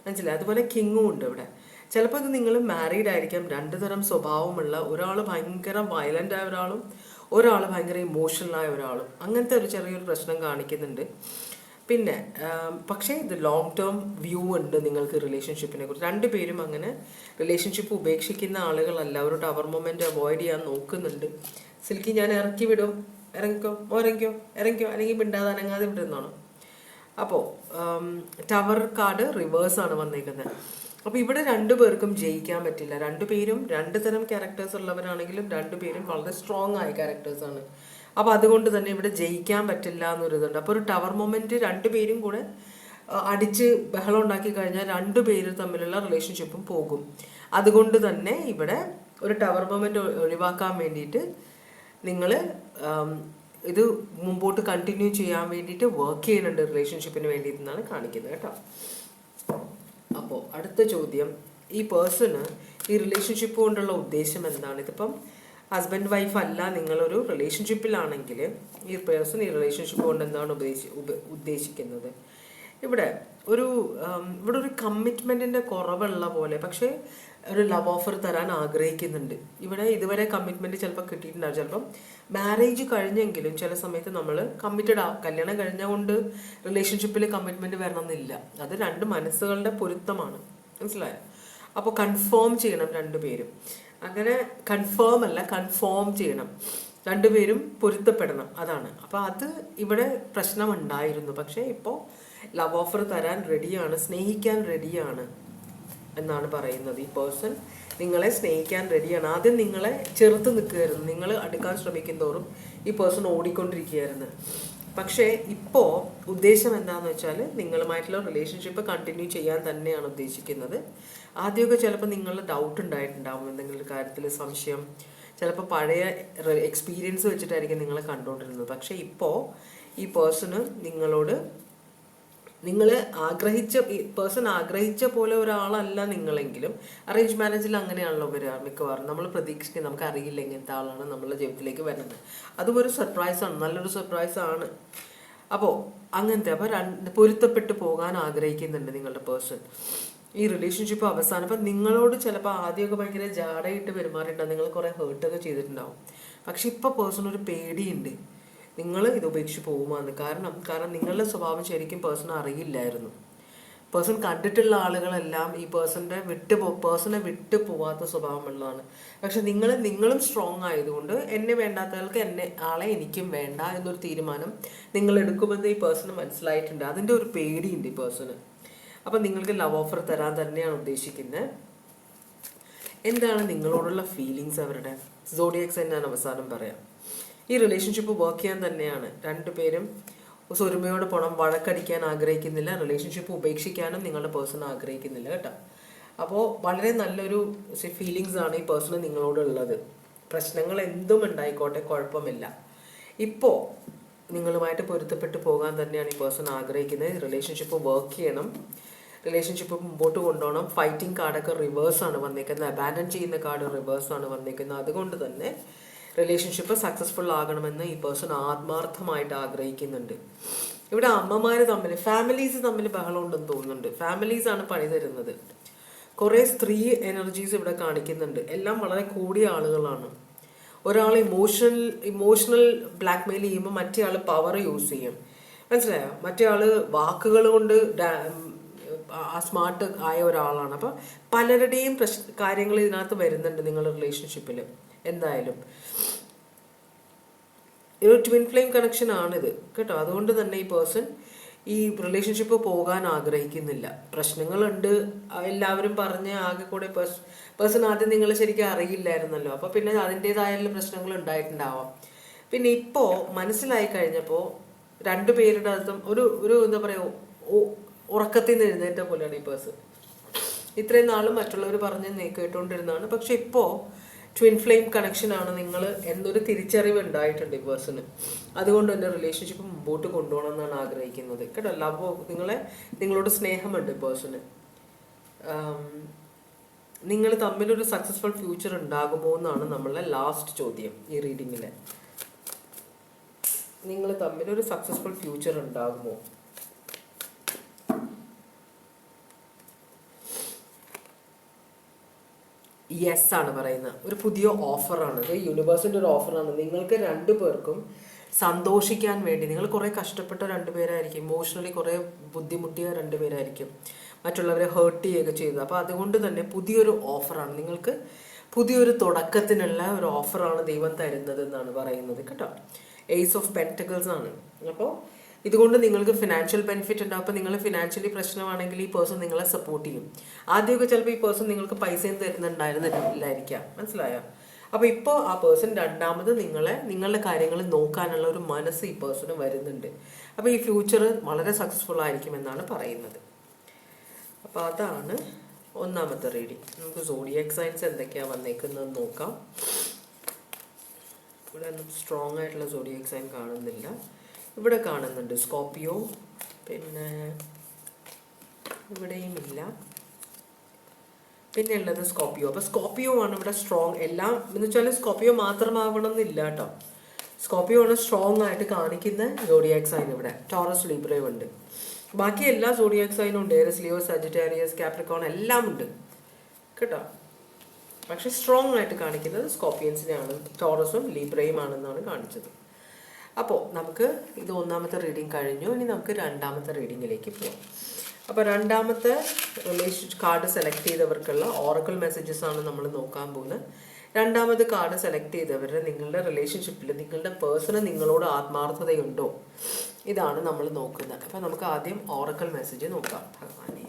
മനസ്സിലായി. അതുപോലെ കിങ്ങും ഉണ്ട് ഇവിടെ. ചിലപ്പോൾ ഇത് നിങ്ങൾ മാരീഡ് ആയിരിക്കാം. 2 തരം സ്വഭാവമുള്ള, ഒരാൾ ഭയങ്കര വയലൻ്റ് ആയ ഒരാളും ഒരാൾ ഭയങ്കര ഇമോഷണലായ ഒരാളും. അങ്ങനത്തെ ഒരു ചെറിയൊരു പ്രശ്നം കാണിക്കുന്നുണ്ട്. പിന്നെ പക്ഷേ ഇത് ലോങ് ടേം വ്യൂ ഉണ്ട് നിങ്ങൾക്ക് റിലേഷൻഷിപ്പിനെ കുറിച്ച്. 2 പേരും അങ്ങനെ റിലേഷൻഷിപ്പ് ഉപേക്ഷിക്കുന്ന ആളുകളല്ല. ഒരു ടവർ മൊമെന്റ് അവോയ്ഡ് ചെയ്യാൻ നോക്കുന്നുണ്ട്. സിൽക്കി ഞാൻ ഇറക്കി വിടും, ഇറങ്ങിക്കോ ഇറങ്ങിക്കോ, അല്ലെങ്കിൽ മിണ്ടാതെ അനങ്ങാതെ വിടുന്നതാണ്. അപ്പോൾ ടവർ കാർഡ് റിവേഴ്സ് ആണ് വന്നേക്കുന്നത്. അപ്പോൾ ഇവിടെ 2 പേർക്കും ജയിക്കാൻ പറ്റില്ല. 2 പേരും 2 തരം ക്യാരക്ടേഴ്സ് ഉള്ളവരാണെങ്കിലും 2 പേരും വളരെ സ്ട്രോങ് ആയ ക്യാരക്ടേഴ്സാണ്. അപ്പോൾ അതുകൊണ്ട് തന്നെ ഇവിടെ ജയിക്കാൻ പറ്റില്ല എന്നൊരിതുണ്ട്. അപ്പോൾ ഒരു ടവർ മൊമെന്റ് 2 പേരും കൂടെ അടിച്ച് ബഹളം ഉണ്ടാക്കി കഴിഞ്ഞാൽ 2 പേര് തമ്മിലുള്ള റിലേഷൻഷിപ്പും പോകും. അതുകൊണ്ട് തന്നെ ഇവിടെ ഒരു ടവർ മൊമെന്റ് ഒഴിവാക്കാൻ വേണ്ടിയിട്ട് നിങ്ങൾ ഇത് മുമ്പോട്ട് കണ്ടിന്യൂ ചെയ്യാൻ വേണ്ടിയിട്ട് വർക്ക് ചെയ്യുന്നുണ്ട് റിലേഷൻഷിപ്പിന് വേണ്ടിയിട്ടാണ് കാണിക്കുന്നത് കേട്ടോ. അപ്പോൾ അടുത്ത ചോദ്യം, ഈ പേഴ്സണ് ഈ റിലേഷൻഷിപ്പ് കൊണ്ടുള്ള ഉദ്ദേശം എന്താണ്? ഇതിപ്പം ഹസ്ബൻഡ് വൈഫ് അല്ല, നിങ്ങളൊരു റിലേഷൻഷിപ്പിലാണെങ്കിൽ ഈ പേഴ്സൺ ഈ റിലേഷൻഷിപ്പ് കൊണ്ട് എന്താണ് ഉദ്ദേശിക്കുന്നത്? ഇവിടെ ഒരു കമ്മിറ്റ്മെൻറ്റിൻ്റെ കുറവുള്ള പോലെ, പക്ഷേ ഒരു ലവ് ഓഫർ തരാൻ ആഗ്രഹിക്കുന്നുണ്ട്. ഇവിടെ ഇതുവരെ കമ്മിറ്റ്മെൻറ്റ് ചിലപ്പോൾ കിട്ടിയിട്ടുണ്ടാവും. ചിലപ്പം മാരേജ് കഴിഞ്ഞെങ്കിലും ചില സമയത്ത് നമ്മൾ കമ്മിറ്റഡ് കല്യാണം കഴിഞ്ഞുകൊണ്ട് റിലേഷൻഷിപ്പിൽ കമ്മിറ്റ്മെൻറ്റ് വരണമെന്നില്ല. അത് 2 മനസ്സുകളുടെ പൊരുത്തമാണ്, മനസ്സിലായോ? അപ്പോൾ കൺഫേം ചെയ്യണം 2 പേരും. അങ്ങനെ കൺഫേം ചെയ്യണം, 2 പേരും പൊരുത്തപ്പെടണം, അതാണ്. അപ്പോൾ അത് ഇവിടെ പ്രശ്നമുണ്ടായിരുന്നു. പക്ഷേ ഇപ്പോൾ ലവ് ഓഫർ തരാൻ റെഡിയാണ്, സ്നേഹിക്കാൻ റെഡിയാണ് എന്നാണ് പറയുന്നത്. ഈ പേഴ്സൺ നിങ്ങളെ സ്നേഹിക്കാൻ റെഡിയാണ്. ആദ്യം നിങ്ങളെ ചെറുത്ത് നിൽക്കുകയായിരുന്നു, നിങ്ങൾ അടുക്കാൻ ശ്രമിക്കും തോറും ഈ പേഴ്സൺ ഓടിക്കൊണ്ടിരിക്കുകയായിരുന്നു. പക്ഷേ ഇപ്പോൾ ഉദ്ദേശം എന്താണെന്ന് വെച്ചാൽ നിങ്ങളുമായിട്ടുള്ള റിലേഷൻഷിപ്പ് കണ്ടിന്യൂ ചെയ്യാൻ തന്നെയാണ് ഉദ്ദേശിക്കുന്നത്. ആദ്യമൊക്കെ ചിലപ്പോൾ നിങ്ങൾ ഡൗട്ട് ഉണ്ടായിട്ടുണ്ടാവും, എന്തെങ്കിലും കാര്യത്തിൽ സംശയം, ചിലപ്പോൾ പഴയ എക്സ്പീരിയൻസ് വെച്ചിട്ടായിരിക്കും നിങ്ങളെ കണ്ടുകൊണ്ടിരുന്നത്. പക്ഷേ ഇപ്പോൾ ഈ പേഴ്സണ് നിങ്ങളോട് നിങ്ങൾ ആഗ്രഹിച്ച പോലെ ഒരാളല്ല നിങ്ങളെങ്കിലും, അറേഞ്ച് മാരേജിൽ അങ്ങനെയാണല്ലോ മിക്കവാറും നമ്മൾ പ്രതീക്ഷിക്കുന്നത്, നമുക്ക് അറിയില്ല ഇങ്ങനത്തെ ആളാണ് നമ്മളുടെ ജീവിതത്തിലേക്ക് വരുന്നത്. അതും ഒരു സർപ്രൈസാണ്, നല്ലൊരു സർപ്രൈസാണ്. അപ്പോൾ അങ്ങനത്തെ പൊരുത്തപ്പെട്ടു പോകാൻ ആഗ്രഹിക്കുന്നുണ്ട് നിങ്ങളുടെ പേഴ്സൺ. ഈ റിലേഷൻഷിപ്പ് അവസാനം ഇപ്പം നിങ്ങളോട് ചിലപ്പോൾ ആദ്യമൊക്കെ ഭയങ്കര ജാടയിട്ട് പെരുമാറിയിട്ടുണ്ടാവും, നിങ്ങൾ കുറേ ഹേർട്ടൊക്കെ ചെയ്തിട്ടുണ്ടാവും. പക്ഷെ ഇപ്പോൾ പേഴ്സൺ ഒരു പേടിയുണ്ട് നിങ്ങൾ ഇത് ഉപേക്ഷിച്ച് പോകുമെന്ന്. കാരണം നിങ്ങളുടെ സ്വഭാവം ശരിക്കും പേഴ്സൺ അറിയില്ലായിരുന്നു. പേഴ്സൺ കണ്ടിട്ടുള്ള ആളുകളെല്ലാം ഈ പേഴ്സണെ വിട്ടു പോവാത്ത സ്വഭാവമുള്ളതാണ്. പക്ഷെ നിങ്ങളും സ്ട്രോങ് ആയതുകൊണ്ട് എന്നെ വേണ്ടാത്തവർക്ക് ആളെ എനിക്കും വേണ്ട എന്നൊരു തീരുമാനം നിങ്ങൾ എടുക്കുമെന്ന് ഈ പേഴ്സണ് മനസ്സിലായിട്ടുണ്ട്. അതിൻ്റെ ഒരു പേടിയുണ്ട് ഈ പേഴ്സണ്. അപ്പം നിങ്ങൾക്ക് ലവ് ഓഫർ തരാൻ തന്നെയാണ് ഉദ്ദേശിക്കുന്നത്. എന്താണ് നിങ്ങളോടുള്ള ഫീലിങ്സ് അവരുടെ? സോഡിയാക് സൈൻ ഞാൻ അവസാനം പറയാം. ഈ റിലേഷൻഷിപ്പ് വർക്ക് ചെയ്യാൻ തന്നെയാണ്. രണ്ടുപേരും ഒരുമയോടെ പോകണം. വഴക്കടിക്കാൻ ആഗ്രഹിക്കുന്നില്ല, റിലേഷൻഷിപ്പ് ഉപേക്ഷിക്കാനും നിങ്ങളുടെ പേഴ്സൺ ആഗ്രഹിക്കുന്നില്ല കേട്ടോ. അപ്പോൾ വളരെ നല്ലൊരു ഫീലിങ്സ് ആണ് ഈ പേഴ്സണ് നിങ്ങളോടുള്ളത്. പ്രശ്നങ്ങൾ എന്തും ഉണ്ടായിക്കോട്ടെ, കുഴപ്പമില്ല. ഇപ്പോൾ നിങ്ങളുമായിട്ട് പൊരുത്തപ്പെട്ട് പോകാൻ തന്നെയാണ് ഈ പേഴ്സൺ ആഗ്രഹിക്കുന്നത്. റിലേഷൻഷിപ്പ് വർക്ക് ചെയ്യണം, റിലേഷൻഷിപ്പ് മുമ്പോട്ട് കൊണ്ടുപോകണം. ഫൈറ്റിംഗ് കാർഡൊക്കെ റിവേഴ്സാണ് വന്നിരിക്കുന്നത്, അബാൻഡൻ ചെയ്യുന്ന കാർഡ് റിവേഴ്സാണ് വന്നിരിക്കുന്നത്. അതുകൊണ്ട് തന്നെ റിലേഷൻഷിപ്പ് സക്സസ്ഫുൾ ആകണമെന്ന് ഈ പേഴ്സൺ ആത്മാർത്ഥമായിട്ട് ആഗ്രഹിക്കുന്നുണ്ട്. ഇവിടെ അമ്മമാർ തമ്മിൽ, ഫാമിലീസ് തമ്മിൽ ബഹളം ഉണ്ടെന്ന് തോന്നുന്നുണ്ട്. ഫാമിലീസാണ് പണി തരുന്നത്. കുറേ സ്ത്രീ എനർജീസ് ഇവിടെ കാണിക്കുന്നുണ്ട്. എല്ലാം വളരെ കൂടിയ ആളുകളാണ്. ഒരാൾ ഇമോഷണൽ ബ്ലാക്ക് മെയിൽ ചെയ്യുമ്പോൾ മറ്റേ ആൾ പവർ യൂസ് ചെയ്യും. മനസ്സിലായോ? മറ്റേ ആൾ വാക്കുകൾ കൊണ്ട് സ്മാർട്ട് ആയ ഒരാളാണ്. അപ്പം പലരുടെയും കാര്യങ്ങൾ ഇതിനകത്ത് വരുന്നുണ്ട് നിങ്ങളുടെ റിലേഷൻഷിപ്പിൽ. എന്തായാലും ഒരു ട്വിൻ ഫ്ലെയിം കണക്ഷൻ ആണിത് കേട്ടോ. അതുകൊണ്ട് തന്നെ ഈ പേഴ്സൺ ഈ റിലേഷൻഷിപ്പ് പോകാൻ ആഗ്രഹിക്കുന്നില്ല. പ്രശ്നങ്ങളുണ്ട്, എല്ലാവരും പറഞ്ഞ് ആകെ കൂടെ പേഴ്സൺ ആദ്യം നിങ്ങൾ ശരിക്കും അറിയില്ലായിരുന്നല്ലോ. അപ്പോൾ പിന്നെ അതിൻ്റെതായുള്ള പ്രശ്നങ്ങൾ ഉണ്ടായിട്ടുണ്ടാവാം. പിന്നെ ഇപ്പോൾ മനസ്സിലായി കഴിഞ്ഞപ്പോൾ രണ്ടുപേരുടെ അടുത്തും ഒരു എന്താ പറയുക, ഉറക്കത്തിൽ നിന്ന് എഴുന്നേറ്റ പോലെയാണ് ഈ പേഴ്സൺ. ഇത്രയും നാളും മറ്റുള്ളവർ പറഞ്ഞ് കേട്ടുകൊണ്ടിരുന്നതാണ്. പക്ഷെ ഇപ്പോൾ ട്വിൻ ഫ്ലെയിം കണക്ഷനാണ് നിങ്ങൾ എന്നൊരു തിരിച്ചറിവ് ഉണ്ടായിട്ടുണ്ട് ഈ പേഴ്സണ്. അതുകൊണ്ട് തന്നെ റിലേഷൻഷിപ്പ് മുമ്പോട്ട് കൊണ്ടുപോകണം എന്നാണ് ആഗ്രഹിക്കുന്നത് കേട്ടോ. ലവ്, നിങ്ങളോട് സ്നേഹമുണ്ട് പേഴ്സണ്. നിങ്ങൾ തമ്മിലൊരു സക്സസ്ഫുൾ ഫ്യൂച്ചർ ഉണ്ടാകുമോ എന്നാണ് നമ്മളുടെ ലാസ്റ്റ് ചോദ്യം ഈ റീഡിങ്ങിൽ. നിങ്ങൾ തമ്മിലൊരു സക്സസ്ഫുൾ ഫ്യൂച്ചർ ഉണ്ടാകുമോ? യെസ് ആണ് പറയുന്നത്. ഒരു പുതിയ ഓഫറാണ്, ഇത് യൂണിവേഴ്സിൻ്റെ ഒരു ഓഫറാണ്. നിങ്ങൾക്ക് രണ്ടുപേർക്കും സന്തോഷിക്കാൻ വേണ്ടി, നിങ്ങൾ കുറേ കഷ്ടപ്പെട്ട രണ്ടുപേരായിരിക്കും, ഇമോഷണലി കുറേ ബുദ്ധിമുട്ടിയ രണ്ടുപേരായിരിക്കും, മറ്റുള്ളവരെ ഹേർട്ട് ചെയ്യുകയൊക്കെ ചെയ്തത്. അപ്പോൾ അതുകൊണ്ട് തന്നെ പുതിയൊരു ഓഫറാണ്, നിങ്ങൾക്ക് പുതിയൊരു തുടക്കത്തിനുള്ള ഒരു ഓഫറാണ് ദൈവം തരുന്നത് എന്നാണ് പറയുന്നത് കേട്ടോ. ഏസ് ഓഫ് പെൻറ്റക്കിൾസ് ആണ്. അപ്പോൾ ഇതുകൊണ്ട് നിങ്ങൾക്ക് ഫിനാൻഷ്യൽ ബെനിഫിറ്റ് ഉണ്ടാവും. അപ്പോൾ നിങ്ങൾ ഫിനാൻഷ്യലി പ്രശ്നമാണെങ്കിൽ ഈ പേഴ്സൺ നിങ്ങളെ സപ്പോർട്ട് ചെയ്യും. ആദ്യമൊക്കെ ചിലപ്പോൾ ഈ പേഴ്സൺ നിങ്ങൾക്ക് പൈസയും തരുന്നുണ്ടായിരുന്നില്ലായിരിക്കാം, മനസ്സിലായോ? അപ്പോൾ ഇപ്പോൾ ആ പേഴ്സൺ രണ്ടാമത് നിങ്ങളുടെ കാര്യങ്ങൾ നോക്കാനുള്ള ഒരു മനസ്സ് ഈ പേഴ്സണ് വരുന്നുണ്ട്. അപ്പോൾ ഈ ഫ്യൂച്ചർ വളരെ സക്സസ്ഫുൾ ആയിരിക്കുമെന്നാണ് പറയുന്നത്. അപ്പോൾ അതാണ് ഒന്നാമത്തെ റീഡിങ്. നമുക്ക് സോഡിയാക് സൈൻസ് എന്തൊക്കെയാണ് വന്നേക്കുന്നതെന്ന് നോക്കാം. ഇവിടെ ഒന്നും സ്ട്രോങ് ആയിട്ടുള്ള സോഡിയാക് സൈൻ കാണുന്നില്ല. ഇവിടെ കാണുന്നുണ്ട് സ്കോർപ്പിയോ, പിന്നെ ഇവിടെയും ഇല്ല, പിന്നെ ഉള്ളത് സ്കോർപ്പിയോ. അപ്പോൾ സ്കോർപ്പിയോ ആണ് ഇവിടെ സ്ട്രോങ്. എല്ലാം എന്ന് വെച്ചാൽ സ്കോർപ്പിയോ മാത്രമാവണം എന്നില്ല കേട്ടോ. സ്കോർപ്പിയോ ആണ് സ്ട്രോങ് ആയിട്ട് കാണിക്കുന്ന സോഡിയാക് സൈൻ. ഇവിടെ ടോറസ്, ലിബ്രയും ഉണ്ട്. ബാക്കി എല്ലാ സോഡിയാക് സൈനും ഉണ്ട്. ഏരിയസ്, ലിയോ, സജിറ്റേറിയസ്, കാപ്രിക്കോൺ എല്ലാം ഉണ്ട് കേട്ടോ. പക്ഷെ സ്ട്രോങ് ആയിട്ട് കാണിക്കുന്നത് സ്കോർപ്പിയൻസിനെയാണ്, ടോറസും ലിബ്രയും ആണെന്നാണ് കാണിച്ചത്. അപ്പോൾ നമുക്ക് ഇത് ഒന്നാമത്തെ റീഡിങ് കഴിഞ്ഞു. ഇനി നമുക്ക് രണ്ടാമത്തെ റീഡിങ്ങിലേക്ക് പോകാം. അപ്പോൾ രണ്ടാമത്തെ കാർഡ് സെലക്ട് ചെയ്തവർക്കുള്ള ഓറക്കിൾ മെസ്സേജസ് ആണ് നമ്മൾ നോക്കാൻ പോകുന്നത്. രണ്ടാമത് കാർഡ് സെലക്ട് ചെയ്തവരുടെ നിങ്ങളുടെ റിലേഷൻഷിപ്പിൽ നിങ്ങളുടെ പേഴ്സണ് നിങ്ങളോട് ആത്മാർത്ഥതയുണ്ടോ, ഇതാണ് നമ്മൾ നോക്കുന്നത്. അപ്പോൾ നമുക്ക് ആദ്യം ഓറക്കിൾ മെസ്സേജ് നോക്കാം. ഭഗവാനെ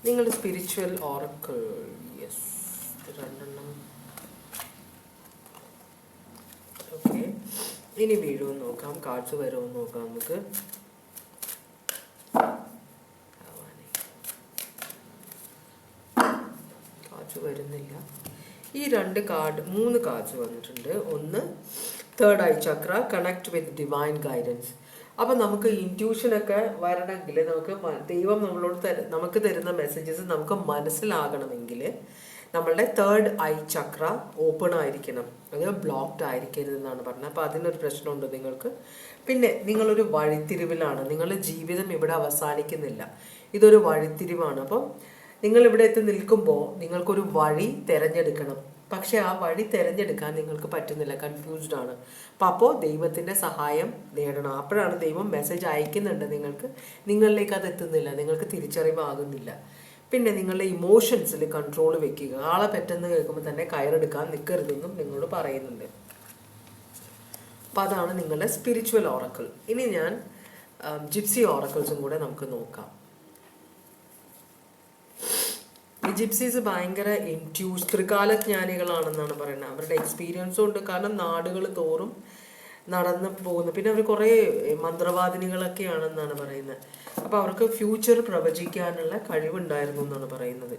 നിങ്ങളുടെ സ്പിരിച്വൽ ഓറക്കിൾ. യെസ്, രണ്ടെണ്ണം. ഓക്കെ, ഇനി വീഴുമെന്ന് നോക്കാം, കാർഡ്സ് വരുമെന്ന് നോക്കാം നമുക്ക്. കാർഡ്സ് വരുന്നില്ല. ഈ 3 കാർഡ്സ് വന്നിട്ടുണ്ട്. ഒന്ന് third eye Chakra, connect with divine guidance. അപ്പം നമുക്ക് ഇൻറ്റ്യൂഷനൊക്കെ വരണമെങ്കിൽ, ദൈവം നമുക്ക് തരുന്ന മെസ്സേജസ് നമുക്ക് മനസ്സിലാകണമെങ്കിൽ നമ്മളുടെ തേർഡ് ഐ ചക്ര ഓപ്പൺ ആയിരിക്കണം, അത് ബ്ലോക്ക്ഡ് ആയിരിക്കരുത് എന്നാണ് പറഞ്ഞത്. അപ്പോൾ അതിനൊരു പ്രശ്നമുണ്ട് നിങ്ങൾക്ക്. പിന്നെ നിങ്ങളൊരു വഴിത്തിരിവിലാണ്. നിങ്ങളുടെ ജീവിതം ഇവിടെ അവസാനിക്കുന്നില്ല, ഇതൊരു വഴിത്തിരിവാണ്. അപ്പം നിങ്ങൾ ഇവിടെ എത്തി നിൽക്കുമ്പോൾ നിങ്ങൾക്കൊരു വഴി തിരഞ്ഞെടുക്കണം. പക്ഷെ ആ വഴി തിരഞ്ഞെടുക്കാൻ നിങ്ങൾക്ക് പറ്റുന്നില്ല, കൺഫ്യൂസ്ഡ് ആണ്. അപ്പോൾ ദൈവത്തിൻ്റെ സഹായം നേടണം. അപ്പോഴാണ് ദൈവം മെസ്സേജ് അയക്കുന്നുണ്ട് നിങ്ങളിലേക്ക് അത് എത്തുന്നില്ല, നിങ്ങൾക്ക് തിരിച്ചറിവാകുന്നില്ല. പിന്നെ നിങ്ങളുടെ ഇമോഷൻസിൽ കൺട്രോൾ വെക്കുക. ആളെ പറ്റുന്ന കേൾക്കുമ്പോൾ തന്നെ കയറെടുക്കാൻ നിൽക്കരുതെന്നും നിങ്ങളോട് പറയുന്നുണ്ട്. അപ്പോൾ അതാണ് നിങ്ങളുടെ സ്പിരിച്വൽ ഓറക്കിൾ. ഇനി ഞാൻ ജിപ്സി ഓറക്കിൾസും കൂടെ നമുക്ക് നോക്കാം. ഈ ജിപ്സീസ് ഭയങ്കര ത്രികാലജ്ഞാനികളാണെന്നാണ് പറയുന്നത്. അവരുടെ എക്സ്പീരിയൻസും ഉണ്ട്, കാരണം നാടുകൾ തോറും നടന്നു പോകുന്നു. പിന്നെ അവർ കുറേ മന്ത്രവാദിനികളൊക്കെയാണെന്നാണ് പറയുന്നത്. അപ്പോൾ അവർക്ക് ഫ്യൂച്ചർ പ്രവചിക്കാനുള്ള കഴിവുണ്ടായിരുന്നു എന്നാണ് പറയുന്നത്.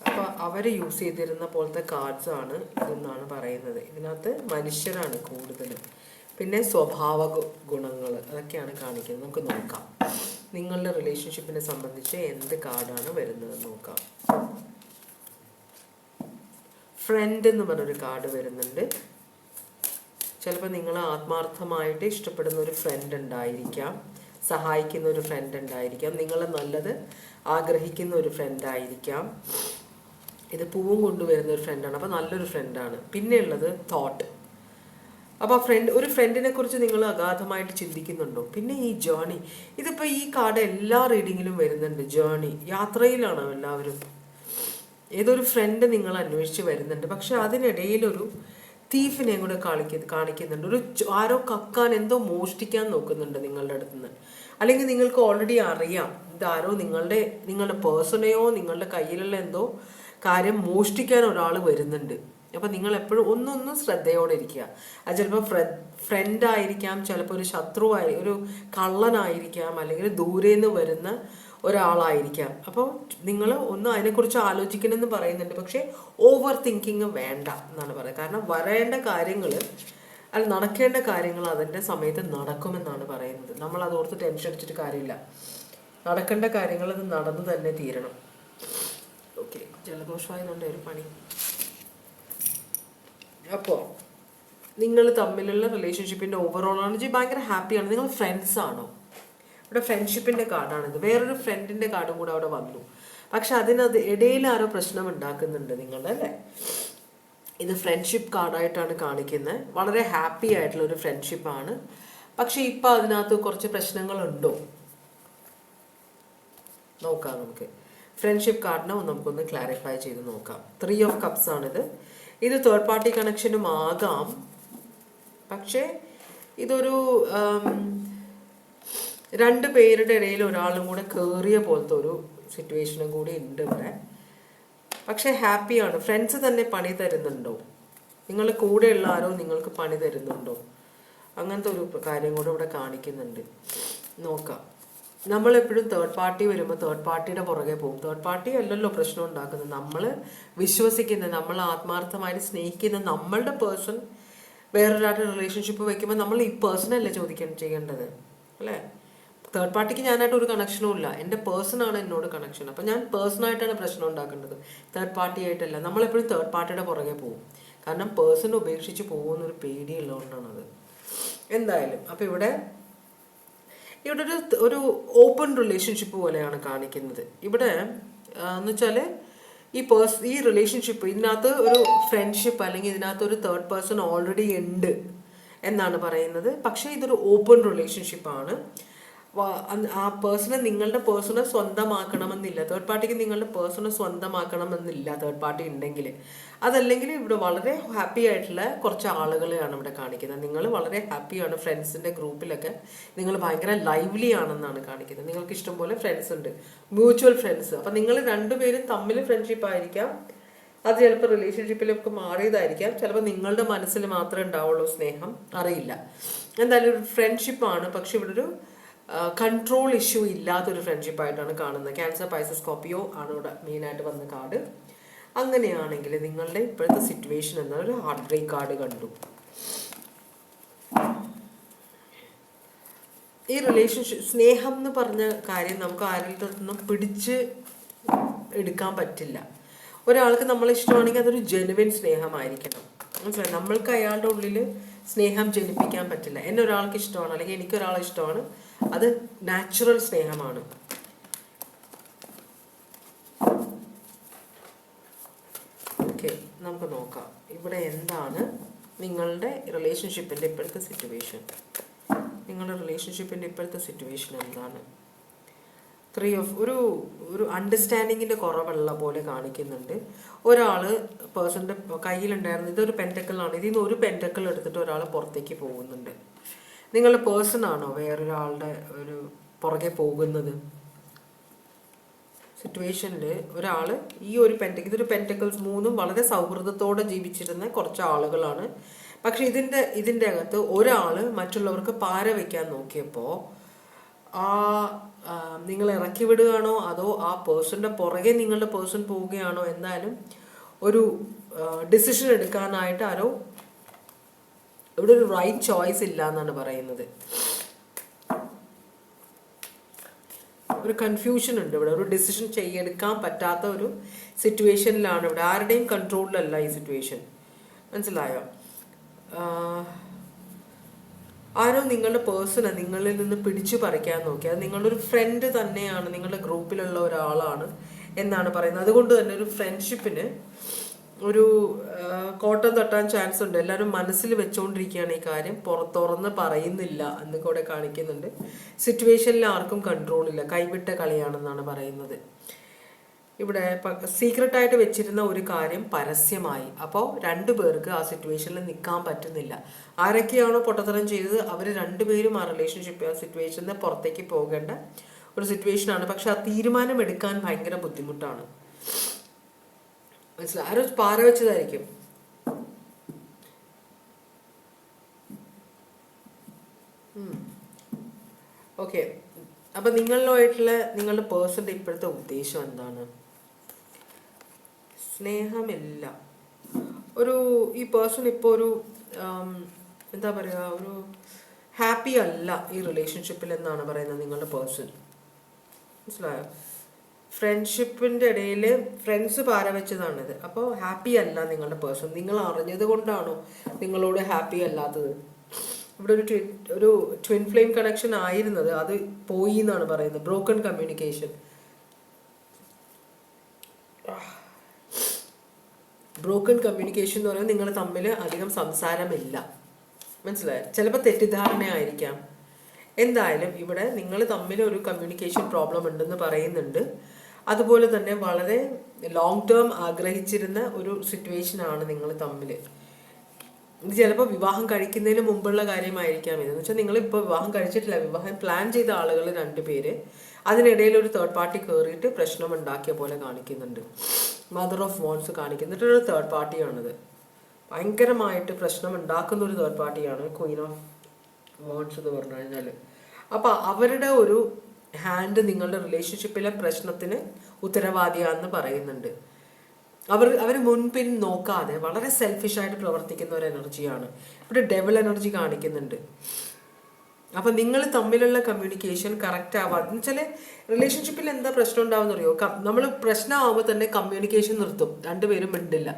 അപ്പോൾ അവർ യൂസ് ചെയ്തിരുന്ന പോലത്തെ കാർഡ്സ് ആണ് ഇതെന്നാണ് പറയുന്നത്. ഇതിനകത്ത് മനുഷ്യരാണ് കൂടുതലും, പിന്നെ സ്വഭാവ ഗുണങ്ങൾ അതൊക്കെയാണ് കാണിക്കുന്നത്. നമുക്ക് നോക്കാം നിങ്ങളുടെ റിലേഷൻഷിപ്പിനെ സംബന്ധിച്ച് എന്ത് കാർഡാണ് വരുന്നത് നോക്കാം. ഫ്രണ്ട് എന്ന് പറഞ്ഞൊരു കാർഡ് വരുന്നുണ്ട്. ചിലപ്പോൾ നിങ്ങൾ ആത്മാർത്ഥമായിട്ട് ഇഷ്ടപ്പെടുന്ന ഒരു ഫ്രണ്ട് ഉണ്ടായിരിക്കാം, സഹായിക്കുന്ന ഒരു ഫ്രണ്ട് ഉണ്ടായിരിക്കാം, നിങ്ങളെ നല്ലത് ആഗ്രഹിക്കുന്ന ഒരു ഫ്രണ്ട് ആയിരിക്കാം. ഇത് പൂവും കൊണ്ടുവരുന്ന ഒരു ഫ്രണ്ടാണ്, അപ്പോൾ നല്ലൊരു ഫ്രണ്ടാണ്. പിന്നെ ഉള്ളത് തോട്ട്. അപ്പോൾ ഒരു ഫ്രണ്ടിനെ കുറിച്ച് നിങ്ങൾ അഗാധമായിട്ട് ചിന്തിക്കുന്നുണ്ടോ? പിന്നെ ഈ ജേണി, ഇതിപ്പോൾ ഈ കാർഡ് എല്ലാ റീഡിങ്ങിലും വരുന്നുണ്ട്. ജേണി, യാത്രയിലാണ് എല്ലാവരും. ഏതൊരു ഫ്രണ്ട് നിങ്ങൾ അന്വേഷിച്ച് വരുന്നുണ്ട്, പക്ഷെ അതിനിടയിലൊരു തീഫിനെയും കൂടെ കാണിക്കുന്നുണ്ട്. ആരോ കക്കാൻ, എന്തോ മോഷ്ടിക്കാൻ നോക്കുന്നുണ്ട് നിങ്ങളുടെ അടുത്ത് നിന്ന്. അല്ലെങ്കിൽ നിങ്ങൾക്ക് ഓൾറെഡി അറിയാം ഇതാരോ നിങ്ങളുടെ പേഴ്സണെയോ നിങ്ങളുടെ കയ്യിലുള്ള എന്തോ കാര്യം മോഷ്ടിക്കാൻ ഒരാൾ വരുന്നുണ്ട്. അപ്പം നിങ്ങൾ എപ്പോഴും ഒന്നൊന്നും ശ്രദ്ധയോടെ ഇരിക്കുക. അത് ചിലപ്പോൾ ഫ്രണ്ട് ആയിരിക്കാം, ചിലപ്പോൾ ഒരു ഒരു കള്ളനായിരിക്കാം, അല്ലെങ്കിൽ ദൂരെ നിന്ന് വരുന്ന ഒരാളായിരിക്കാം. അപ്പോൾ നിങ്ങൾ ഒന്ന് അതിനെക്കുറിച്ച് ആലോചിക്കണമെന്ന് പറയുന്നുണ്ട്. പക്ഷേ ഓവർ തിങ്കിങ് വേണ്ട എന്നാണ് പറയുന്നത്. കാരണം വരേണ്ട കാര്യങ്ങൾ നടക്കേണ്ട കാര്യങ്ങൾ അതിൻ്റെ സമയത്ത് നടക്കുമെന്നാണ് പറയുന്നത്. നമ്മൾ അതോർത്ത് ടെൻഷൻ അടിച്ചിട്ട് കാര്യമില്ല. നടക്കേണ്ട കാര്യങ്ങൾ അത് നടന്നു തന്നെ തീരണം. ഓക്കെ, ജലദോഷമായതുകൊണ്ട് ഒരു പണി. അപ്പോൾ നിങ്ങൾ തമ്മിലുള്ള റിലേഷൻഷിപ്പിൻ്റെ ഓവറോൾ ആണ് ഭയങ്കര ഹാപ്പിയാണ്. നിങ്ങൾ ഫ്രണ്ട്സ് ആണോ? ഇവിടെ ഫ്രണ്ട്ഷിപ്പിൻ്റെ കാർഡാണിത്. വേറൊരു ഫ്രണ്ടിൻ്റെ കാർഡും കൂടെ അവിടെ വന്നു. പക്ഷെ ഇടയിൽ ആരോ പ്രശ്നം ഉണ്ടാക്കുന്നുണ്ട് നിങ്ങളുടെ, അല്ലേ? ഇത് ഫ്രണ്ട്ഷിപ്പ് കാർഡായിട്ടാണ് കാണിക്കുന്നത്. വളരെ ഹാപ്പി ആയിട്ടുള്ള ഒരു ഫ്രണ്ട്ഷിപ്പാണ്. പക്ഷെ ഇപ്പം അതിനകത്ത് കുറച്ച് പ്രശ്നങ്ങളുണ്ടോ നോക്കാം നമുക്ക്. ഫ്രണ്ട്ഷിപ്പ് കാർഡിനെ നമുക്കൊന്ന് ക്ലാരിഫൈ ചെയ്ത് നോക്കാം. 3 ഓഫ് കപ്സ് ആണിത്. ഇത് തേർഡ് പാർട്ടി കണക്ഷനും ആകാം, പക്ഷേ ഇതൊരു 2 പേരുടെ ഇടയിൽ ഒരാളും കൂടെ കയറിയ പോലത്തെ ഒരു സിറ്റുവേഷനും കൂടി ഉണ്ട് ഇവിടെ. പക്ഷെ ഹാപ്പിയാണ്. ഫ്രണ്ട്സ് തന്നെ പണി തരുന്നുണ്ടോ? നിങ്ങളുടെ കൂടെയുള്ള ആരോ നിങ്ങൾക്ക് പണി തരുന്നുണ്ടോ? അങ്ങനത്തെ ഒരു കാര്യം കൂടെ ഇവിടെ കാണിക്കുന്നുണ്ട്. നോക്കാം. നമ്മളെപ്പോഴും തേർഡ് പാർട്ടി വരുമ്പോൾ തേർഡ് പാർട്ടിയുടെ പുറകെ പോകും. തേർഡ് പാർട്ടി അല്ലല്ലോ പ്രശ്നം ഉണ്ടാക്കുന്നത്. നമ്മൾ വിശ്വസിക്കുന്ന, നമ്മൾ ആത്മാർത്ഥമായിട്ട് സ്നേഹിക്കുന്ന നമ്മളുടെ പേഴ്സൺ വേറൊരാളുടെ റിലേഷൻഷിപ്പ് വയ്ക്കുമ്പോൾ നമ്മൾ ഈ പേഴ്സണല്ലേ ചെയ്യേണ്ടത്, അല്ലേ? തേർഡ് പാർട്ടിക്ക് ഞാനായിട്ട് ഒരു കണക്ഷനും ഇല്ല. എൻ്റെ പേഴ്സണാണ് എന്നോട് കണക്ഷൻ. അപ്പം ഞാൻ പേഴ്സണായിട്ടാണ് പ്രശ്നം ഉണ്ടാക്കേണ്ടത്, തേർഡ് പാർട്ടി ആയിട്ടല്ല. നമ്മളെപ്പോഴും തേർഡ് പാർട്ടിയുടെ പുറകെ പോകും. കാരണം പേഴ്സൺ ഉപേക്ഷിച്ച് പോകുന്നൊരു പേടിയുള്ളതുകൊണ്ടാണത്. എന്തായാലും അപ്പം ഇവിടെ ഒരു ഓപ്പൺ റിലേഷൻഷിപ്പ് പോലെയാണ് കാണിക്കുന്നത്. ഇവിടെ എന്ന് വെച്ചാൽ ഈ റിലേഷൻഷിപ്പ്, ഇതിനകത്ത് ഒരു ഫ്രണ്ട്ഷിപ്പ് അല്ലെങ്കിൽ ഇതിനകത്ത് ഒരു തേർഡ് പേഴ്സൺ ഓൾറെഡി ഉണ്ട് എന്നാണ് പറയുന്നത്. പക്ഷേ ഇതൊരു ഓപ്പൺ റിലേഷൻഷിപ്പാണ്. ആ നിങ്ങളുടെ പേഴ്സണെ സ്വന്തമാക്കണമെന്നില്ല. തേർഡ് പാർട്ടിക്ക് നിങ്ങളുടെ പേഴ്സണെ സ്വന്തമാക്കണമെന്നില്ല തേർഡ് പാർട്ടി ഉണ്ടെങ്കിൽ. അതല്ലെങ്കിൽ ഇവിടെ വളരെ ഹാപ്പി ആയിട്ടുള്ള കുറച്ച് ആളുകളെയാണ് ഇവിടെ കാണിക്കുന്നത്. നിങ്ങൾ വളരെ ഹാപ്പിയാണ്. ഫ്രണ്ട്സിൻ്റെ ഗ്രൂപ്പിലൊക്കെ നിങ്ങൾ ഭയങ്കര ലൈവ്ലി ആണെന്നാണ് കാണിക്കുന്നത്. നിങ്ങൾക്ക് ഇഷ്ടംപോലെ ഫ്രണ്ട്സ് ഉണ്ട്, മ്യൂച്വൽ ഫ്രണ്ട്സ്. അപ്പം നിങ്ങൾ രണ്ടുപേരും തമ്മിൽ ഫ്രണ്ട്ഷിപ്പ് ആയിരിക്കാം. അത് ചിലപ്പോൾ റിലേഷൻഷിപ്പിലൊക്കെ മാറിയതായിരിക്കാം. ചിലപ്പോൾ നിങ്ങളുടെ മനസ്സിൽ മാത്രമേ ഉണ്ടാവുള്ളൂ സ്നേഹം, അറിയില്ല. എന്തായാലും ഒരു ഫ്രണ്ട്ഷിപ്പാണ്. പക്ഷെ ഇവിടെ ഒരു കൺട്രോൾ ഇഷ്യൂ ഇല്ലാത്തൊരു ഫ്രണ്ട്ഷിപ്പായിട്ടാണ് കാണുന്നത്. ക്യാൻസർ, പൈസസ്, സ്കോർപ്പിയോ ആണ് ഇവിടെ മെയിനായിട്ട് വന്ന കാർഡ്. അങ്ങനെയാണെങ്കിൽ നിങ്ങളുടെ ഇപ്പോഴത്തെ സിറ്റുവേഷൻ എന്നൊരു ഹാർട്ട് ബ്രേക്ക് കാർഡ് കണ്ടു. ഈ റിലേഷൻഷിപ്പ്, സ്നേഹം എന്ന് പറഞ്ഞ കാര്യം നമുക്ക് ആരുടെ നിന്നും പിടിച്ച് എടുക്കാൻ പറ്റില്ല. ഒരാൾക്ക് നമ്മളെ ഇഷ്ടമാണെങ്കിൽ അതൊരു ജെനുവിൻ സ്നേഹമായിരിക്കണം. മനസ്സിലായി? നമ്മൾക്ക് അയാളുടെ ഉള്ളിൽ സ്നേഹം ജനിപ്പിക്കാൻ പറ്റില്ല. എന്നെ ഒരാൾക്ക് ഇഷ്ടമാണ് അല്ലെങ്കിൽ എനിക്കൊരാളെ ഇഷ്ടമാണ്, അത് നാച്ചുറൽ സ്നേഹമാണ്. ഓക്കെ, നമുക്ക് നോക്കാം ഇവിടെ എന്താണ് നിങ്ങളുടെ റിലേഷൻഷിപ്പിൻ്റെ ഇപ്പോഴത്തെ സിറ്റുവേഷൻ. നിങ്ങളുടെ റിലേഷൻഷിപ്പിൻ്റെ ഇപ്പോഴത്തെ സിറ്റുവേഷൻ എന്താണ്? ഒരു അണ്ടർസ്റ്റാൻഡിങ്ങിൻ്റെ കുറവുള്ള പോലെ കാണിക്കുന്നുണ്ട്. ഒരാൾ പേഴ്സൻ്റെ കയ്യിലുണ്ടായിരുന്നു, ഇതൊരു പെൻറ്റക്കിളാണ്, ഇതിൽ നിന്ന് ഒരു പെൻറ്റക്കിൾ എടുത്തിട്ട് ഒരാൾ പുറത്തേക്ക് പോകുന്നുണ്ട്. നിങ്ങളുടെ പേഴ്സൺ ആണോ വേറൊരാളുടെ ഒരു പുറകെ പോകുന്നത്? സിറ്റുവേഷനിൽ ഒരാൾ ഈ ഒരു ഇതൊരു പെൻറ്റക്കിൾസ് 3 വളരെ സൗഹൃദത്തോടെ ജീവിച്ചിരുന്ന കുറച്ച് ആളുകളാണ്. പക്ഷെ ഇതിൻ്റെ അകത്ത് ഒരാൾ മറ്റുള്ളവർക്ക് പാര വയ്ക്കാൻ നോക്കിയപ്പോൾ നിങ്ങൾ ഇറക്കി വിടുകയാണോ അതോ ആ പേഴ്സൻ്റെ പുറകെ നിങ്ങളുടെ പേഴ്സൺ പോവുകയാണോ, എന്തായാലും ഒരു ഡിസിഷൻ എടുക്കാനായിട്ട് ആരോ ഇവിടെ ഒരു റൈറ്റ് ചോയ്സ് ഇല്ല എന്നാണ് പറയുന്നത്. ഒരു കൺഫ്യൂഷൻ ഉണ്ട് ഇവിടെ, ഒരു ഡിസിഷൻ എടുക്കാൻ പറ്റാത്ത ഒരു സിറ്റുവേഷനിലാണ് ഇവിടെ. ആരുടെയും കൺട്രോളിലല്ല ഈ സിറ്റുവേഷൻ. മനസ്സിലായോ? ആരോ നിങ്ങളുടെ പേഴ്സണെ നിങ്ങളിൽ നിന്ന് പിടിച്ചു പറിക്കാൻ നോക്കി. അത് നിങ്ങളുടെ ഒരു ഫ്രണ്ട് തന്നെയാണ്, നിങ്ങളുടെ ഗ്രൂപ്പിലുള്ള ഒരാളാണ് എന്നാണ് പറയുന്നത്. അതുകൊണ്ട് തന്നെ ഒരു ഫ്രണ്ട്ഷിപ്പിന് ഒരു കോട്ടം തട്ടാൻ ചാൻസ് ഉണ്ട്. എല്ലാവരും മനസ്സിൽ വെച്ചുകൊണ്ടിരിക്കുകയാണ് ഈ കാര്യം, തുറന്ന് പറയുന്നില്ല എന്ന് കൂടെ കാണിക്കുന്നുണ്ട്. സിറ്റുവേഷനിൽ ആർക്കും കൺട്രോൾ ഇല്ല, കൈവിട്ട കളിയാണെന്നാണ് പറയുന്നത്. ഇവിടെ സീക്രട്ടായിട്ട് വെച്ചിരുന്ന ഒരു കാര്യം പരസ്യമായി. അപ്പോൾ 2 പേർക്ക് ആ സിറ്റുവേഷനിൽ നിൽക്കാൻ പറ്റുന്നില്ല. ആരൊക്കെയാണോ പൊട്ടത്തരം ചെയ്തത് അവർ 2 പേരും ആ റിലേഷൻഷിപ്പ് ആ സിറ്റുവേഷനിൽ പുറത്തേക്ക് പോകേണ്ട ഒരു സിറ്റുവേഷനാണ്. പക്ഷെ ആ തീരുമാനം എടുക്കാൻ ഭയങ്കര ബുദ്ധിമുട്ടാണ്. മനസ്സിലായി? ആരോ പാര വെച്ചതായിരിക്കും. ഓക്കെ, അപ്പം നിങ്ങളുമായിട്ടുള്ള നിങ്ങളുടെ പേഴ്സൻ്റെ ഇപ്പോഴത്തെ ഉദ്ദേശം എന്താണ്? സ്നേഹമില്ല. ഈ പേഴ്സൺ ഇപ്പോൾ ഒരു എന്താ പറയുക, ഒരു ഹാപ്പി അല്ല ഈ റിലേഷൻഷിപ്പിൽ എന്നാണ് പറയുന്നത് നിങ്ങളുടെ പേഴ്സൺ. മനസ്സിലായോ? ഫ്രണ്ട്ഷിപ്പിൻ്റെ ഇടയിൽ ഫ്രണ്ട്സ് പാര വെച്ചതാണിത്. അപ്പോൾ ഹാപ്പി അല്ല നിങ്ങളുടെ പേഴ്സൺ. നിങ്ങൾ അറിഞ്ഞത് കൊണ്ടാണോ നിങ്ങളോട് ഹാപ്പി അല്ലാത്തത്? ഇവിടെ ഒരു ട്വിൻ ഫ്ലെയിം കണക്ഷൻ ആയിരുന്നത്, അത് പോയി എന്നാണ് പറയുന്നത്. Broken communication. ബ്രോക്കൺ കമ്മ്യൂണിക്കേഷൻ എന്ന് പറയുന്നത് നിങ്ങൾ തമ്മിൽ അധികം സംസാരമില്ല. മനസ്സിലായോ? ചിലപ്പോൾ തെറ്റിദ്ധാരണയായിരിക്കാം. എന്തായാലും ഇവിടെ നിങ്ങൾ തമ്മിൽ ഒരു കമ്മ്യൂണിക്കേഷൻ പ്രോബ്ലം ഉണ്ടെന്ന് പറയുന്നുണ്ട്. അതുപോലെ തന്നെ വളരെ ലോങ് ടേം ആഗ്രഹിച്ചിരുന്ന ഒരു സിറ്റുവേഷനാണ് നിങ്ങൾ തമ്മിൽ. ഇത് ചിലപ്പോൾ വിവാഹം കഴിക്കുന്നതിന് മുമ്പുള്ള കാര്യമായിരിക്കാം. ഇതെന്ന് വെച്ചാൽ നിങ്ങളിപ്പോൾ വിവാഹം കഴിച്ചിട്ടില്ല, വിവാഹം പ്ലാൻ ചെയ്ത ആളുകൾ 2 പേര്, അതിനിടയിൽ ഒരു തേർഡ് പാർട്ടി കയറിയിട്ട് പ്രശ്നം ഉണ്ടാക്കിയ പോലെ കാണിക്കുന്നുണ്ട്. മദർ ഓഫ് വോൺസ് കാണിക്കുന്നുണ്ട്. ഒരു തേർഡ് പാർട്ടിയാണിത്. ഭയങ്കരമായിട്ട് പ്രശ്നം ഉണ്ടാക്കുന്ന ഒരു തേർഡ് പാർട്ടിയാണ് ക്വീൻ ഓഫ് വോൺസ് എന്ന് പറഞ്ഞു കഴിഞ്ഞാൽ. അപ്പോൾ അവരുടെ ഒരു ഹാൻഡ് നിങ്ങളുടെ റിലേഷൻഷിപ്പിലെ പ്രശ്നത്തിന് ഉത്തരവാദിയാണെന്ന് പറയുന്നുണ്ട്. അവർ മുൻപിൻ നോക്കാതെ വളരെ സെൽഫിഷായിട്ട് പ്രവർത്തിക്കുന്ന ഒരു എനർജിയാണ്. ഇവിടെ ഡെവിൾ എനർജി കാണിക്കുന്നുണ്ട്. അപ്പം നിങ്ങൾ തമ്മിലുള്ള കമ്മ്യൂണിക്കേഷൻ കറക്റ്റ് ആവാതെ എന്ന് വെച്ചാൽ റിലേഷൻഷിപ്പിൽ എന്താ പ്രശ്നം ഉണ്ടാവുമെന്ന് അറിയോ? നമ്മൾ പ്രശ്നമാകുമ്പോൾ തന്നെ കമ്മ്യൂണിക്കേഷൻ നിർത്തും, 2 പേരും മിണ്ടില്ല.